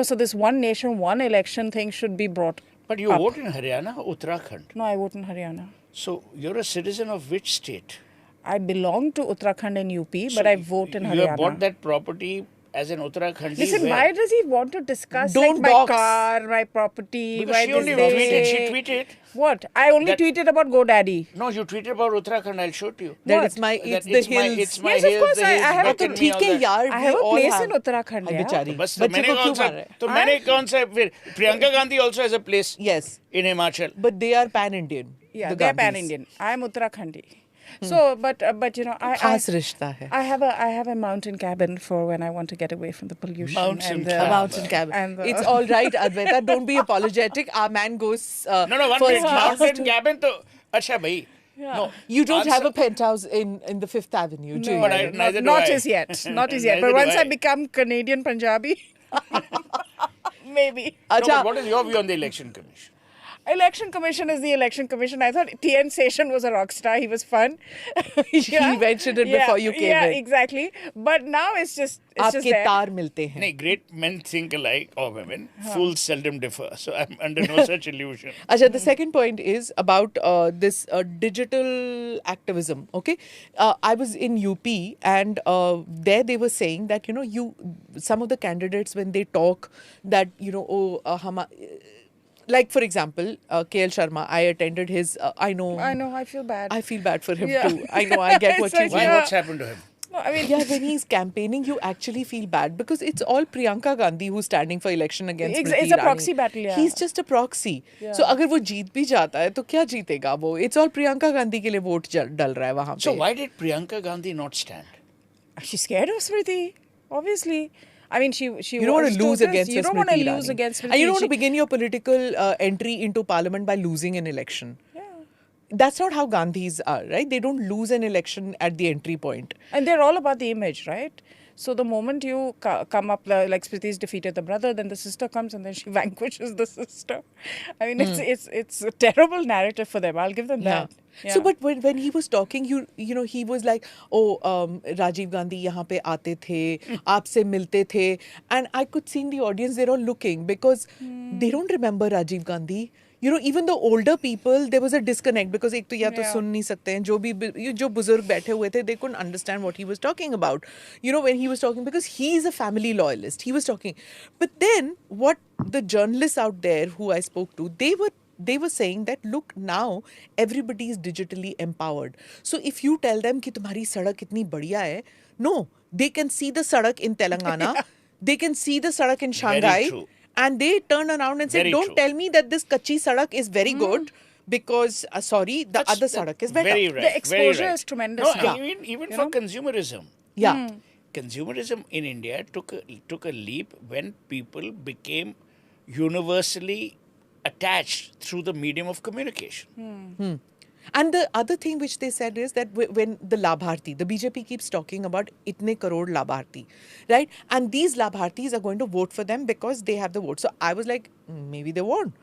So this one nation, one election thing should be brought. But you vote in Haryana or Uttarakhand. No, I vote in Haryana. So you're a citizen of which state? I belong to Uttarakhand and UP, but I vote in You Haryana. have bought that property as an Uttarakhandi. Listen, where? why does he want to discuss Don't my dox. car, my property? Because why she this only day? tweeted. She tweeted. What? I only That- tweeted about GoDaddy. No, you tweeted about Uttarakhand. I'll show it to you. That What? it's my, it's That the hills. It's my Yes, of hills, course, the I hills, have a bucket तो me, all ठीक है that. यार, I we have a all place have. in Uttarakhand, Ay, yeah. बेचारी. बस तो बच्चे मैंने को कौन क्यों सा मार रहे हैं? तो मैंने कौन सा फिर Priyanka Gandhi also has a place Yes, in Himachal. but they are pan-Indian. Yeah, the they're Gandhis. pan-Indian. I'm Uttarakhandi. So, but खास रिश्ता है. I have a mountain cabin for when I want to get away from the pollution. Mountain and cabin. A mountain cabin. And It's all right, Advaita. Don't be apologetic. Our man goes No, one first minute. class. Mountain cabin तो अच्छा भाई. No, You don't answer- have a penthouse in the Fifth Avenue, do No, you? But I- neither do not I. as yet. Not as yet. Neither But do once I. I become Canadian Punjabi, maybe. No, Acha, but what is your view on the election commission? Election Commission is the Election Commission. I thought TN Session was a rock star. He was fun. He mentioned it before you came yeah, in. exactly. But now it's just आपके there. तार मिलते हैं. नहीं, great men think alike, or women. Fools seldom differ. So I'm under no such illusion. Acha, the second point is about this digital activism. Okay, I was in UP, and there they were saying that some of the candidates, when they talk that like for example, KL Sharma, I attended his. I know. I feel bad. I feel bad for him Yeah. too. I know. I get what So you Why? mean. Yeah. What's happened to him? No, I mean, Yeah, when he's campaigning, you actually feel bad because it's all Priyanka Gandhi who's standing for election against It's Smriti a Irani. proxy battle, yeah. He's just a proxy. Yeah. So अगर वो जीत भी जाता है तो क्या जीतेगा वो? It's all Priyanka Gandhi के लिए वोट डल रहा है वहाँ पे. So why did Priyanka Gandhi not stand? she's scared of Smriti, obviously. I mean, she You don't want to lose against You a don't want to Smriti lose Irani. against Smriti. And you don't want to She- begin your political entry into parliament by losing an election. Yeah. That's not how Gandhis are, right? They don't lose an election at the entry point. And they're all about the image, right? So the moment you come up, like Smriti's defeated the brother, then the sister comes and then she vanquishes the sister. I mean, it's a terrible narrative for them. I'll give them that. Yeah. So, but when he was talking, he was like, oh, Rajiv Gandhi यहाँ पे आते थे, आपसे मिलते थे, and I could see in the audience they're all looking because they don't remember Rajiv Gandhi. Even the older people, there was a disconnect because एक तो या तो Yeah. सुन नहीं सकते हैं जो बुजुर्ग बैठे हुए थे, they couldn't understand what he was talking about. When he was talking, because he is a family loyalist, he was talking. But then what the journalists out there who I spoke to, they were saying that look, now everybody is digitally empowered. So if you tell them कि तुम्हारी सड़क इतनी बढ़िया है, no, they can see the सड़क in Telangana, they can see the सड़क in Shanghai. true. And they turned around and said, Very don't true. tell me that this kachi sadak is very good because, sorry, the other sadak is better. Very right. The exposure very right. is tremendous No, now. even You for know? consumerism. Yeah. Consumerism in India took a leap when people became universally attached through the medium of communication. And the other thing which they said is that when the Labharti, the BJP keeps talking about itne crore Labharti, right? And these Labhartis are going to vote for them because they have the vote. So I was like, maybe they won't.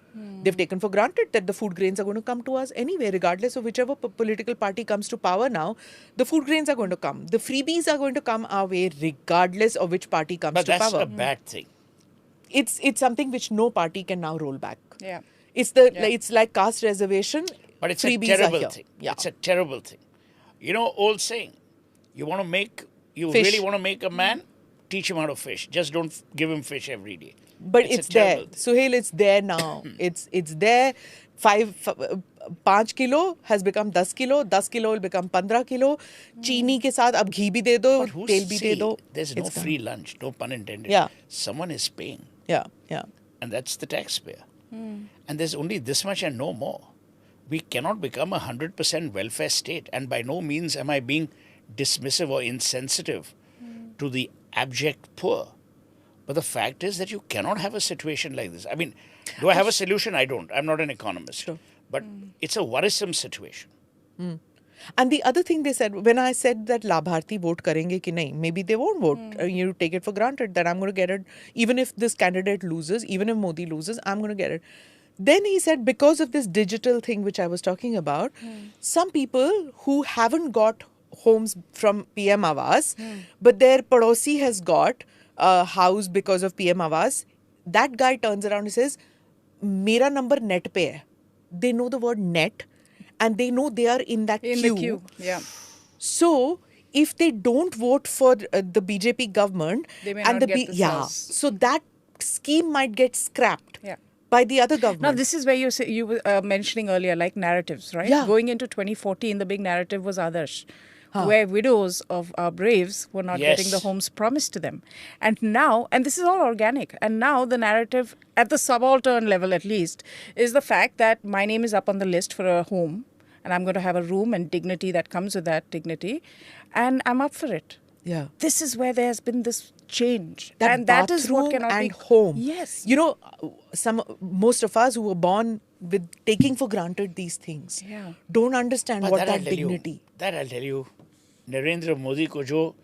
They've taken for granted that the food grains are going to come to us anyway, regardless of whichever political party comes to power now. The food grains are going to come. The freebies are going to come our way, regardless of which party comes But to that's power. a bad thing. It's something which no party can now roll back. Yeah. It's like caste reservation. But it's freebies a are terrible here. thing. Yeah. It's a terrible thing. You know, old saying, you Fish. really want to make a man, teach him how to fish. Just don't give him fish every day. But It's a it's there. terrible thing. Suhail, it's there now. it's there. 5 kilo has become 10 kilo. 10 kilo will become 15 kilo. चीनी के साथ अब घी भी दे दो, But तेल भी दे दो. there's no It's free lunch, no pun intended. Yeah. Someone is paying, Yeah, yeah. and that's the taxpayer. And there's only this much and no more. We cannot become 100% welfare state, and by no means am I being dismissive or insensitive to the abject poor. But the fact is that you cannot have a situation like this. I mean, do I have a solution? I don't. I'm not an economist. Sure. But it's a worrisome situation. And the other thing they said, when I said that Labharti vote karenge ki nahi, maybe they won't vote. You take it for granted that I'm going to get it. Even if this candidate loses, even if Modi loses, I'm going to get it. Then he said, because of this digital thing which I was talking about, some people who haven't got homes from PM Awas, but their padosi has got a house because of PM Awas, that guy turns around and says, Mera number net pe hai. They know the word net and they know they are in that In queue. the queue. Yeah. So, if they don't vote for the BJP government, They may and not get the cells. so that scheme might get scrapped Yeah. by the other government. Now, this is where you were mentioning earlier, like narratives, right? Yeah. Going into 2014, the big narrative was Adarsh, where widows of our braves were not Yes. getting the homes promised to them. And now, and this is all organic, and now the narrative, at the subaltern level at least, is the fact that my name is up on the list for a home, and I'm going to have a room and dignity that comes with that dignity, and I'm up for it. Yeah. This is where there has been this change. That and that is what bathroom cannot and be. home. Yes. You know, most of us who were born with taking for granted these things Yeah. don't understand But what that that I'll tell you, dignity. that I'll tell you, Narendra Modi ko jo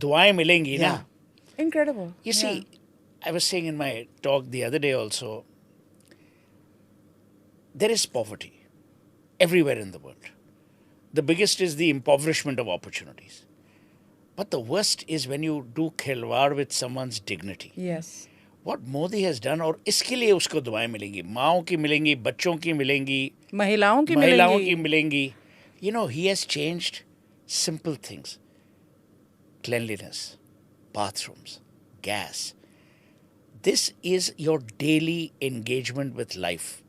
duaएं मिलेंगी Yeah. ना. Incredible. You see, I was saying in my talk the other day also, there is poverty everywhere in the world. The biggest is the impoverishment of opportunities. But the worst is when you do khilwad with someone's dignity. Yes. What Modi has done, और इसके लिए उसको दुआएं मिलेंगी, माओं की मिलेंगी, बच्चों की मिलेंगी, महिलाओं की महिलाओं मिलेंगी. की मिलेंगी. You know, he has changed simple things. Cleanliness, bathrooms, gas. This is your daily engagement with life.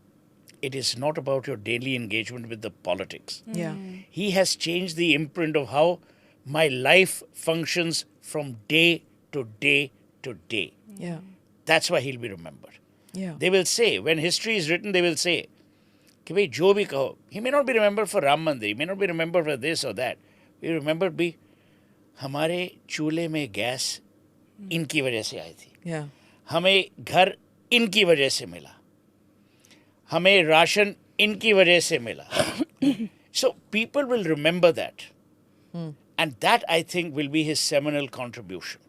It is not about your daily engagement with the politics. Yeah. He has changed the imprint of how my life functions from day to day to day. Yeah. That's why he'll be remembered. Yeah. They will say, when history is written, they will say, कि भाई जो भी कहो, he may not be remembered for Ram Mandir, he may not be remembered for this or that. He remembered भी हमारे चूल्हे में gas इनकी वजह से आई थी. Yeah. हमें घर इनकी वजह से मिला. हमें राशन इनकी वजह से मिला. So people will remember that. And that, I think, will be his seminal contribution.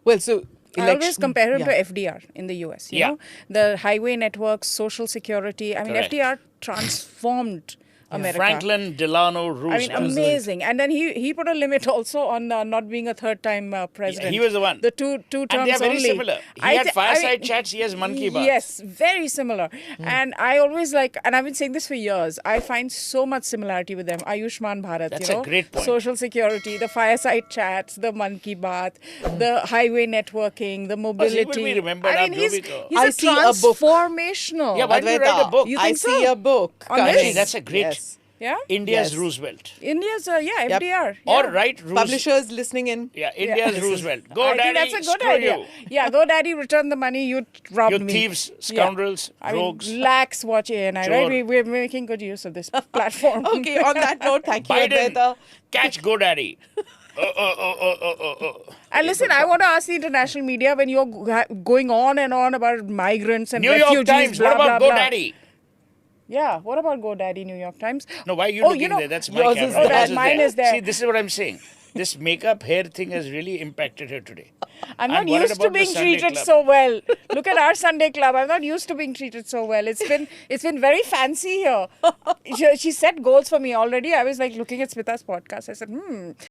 Well, so I always compare him yeah. to FDR in the US. You Yeah. know, the highway networks, social security. I mean, Correct. FDR transformed America. Franklin Delano Roosevelt. I mean, amazing. And then he put a limit also on not being a third-time president. he was the one. The two terms And they are very only. similar. He had fireside chats, he has Man Ki Baat. Yes, very similar. And I always and I've been saying this for years, I find so much similarity with them. Ayushman Bharat, That's you a know, great point. social security, the fireside chats, the Man Ki Baat, the highway networking, the mobility. will be remembered I mean, up he's Jobiko. a I see a book. transformational. Yeah, why don't you write a book? You I think see so? a book. On coming. this? That's a great... Yes. Yeah. India's Yes. Roosevelt. India's, FDR. Yeah. Or write Roosevelt. Publishers listening in. Yeah, India's Roosevelt. Go, I daddy, think that's a good screw idea. you. Yeah, go daddy, return the money, you robbed You me. thieves, scoundrels, I rogues. mean, lakhs watch ANI, Chor. right? We're making good use of this platform. Okay, on that note, thank you, Biden, Advaita. catch GoDaddy. And listen, I want to ask the international media, when you're going on and on about migrants and New refugees, York Times, blah, what about blah, blah. GoDaddy? Yeah, what about GoDaddy, New York Times? No, why are you Oh, looking you know, there? That's my yours camera. is Oh, there. that mine is there. See, this is what I'm saying. This makeup hair thing has really impacted her today. I'm not worried used to about the being Sunday treated club. so well. Look at our Sunday club. I'm not used to being treated so well. It's been very fancy here. She set goals for me already. I was like looking at Smita's podcast. I said,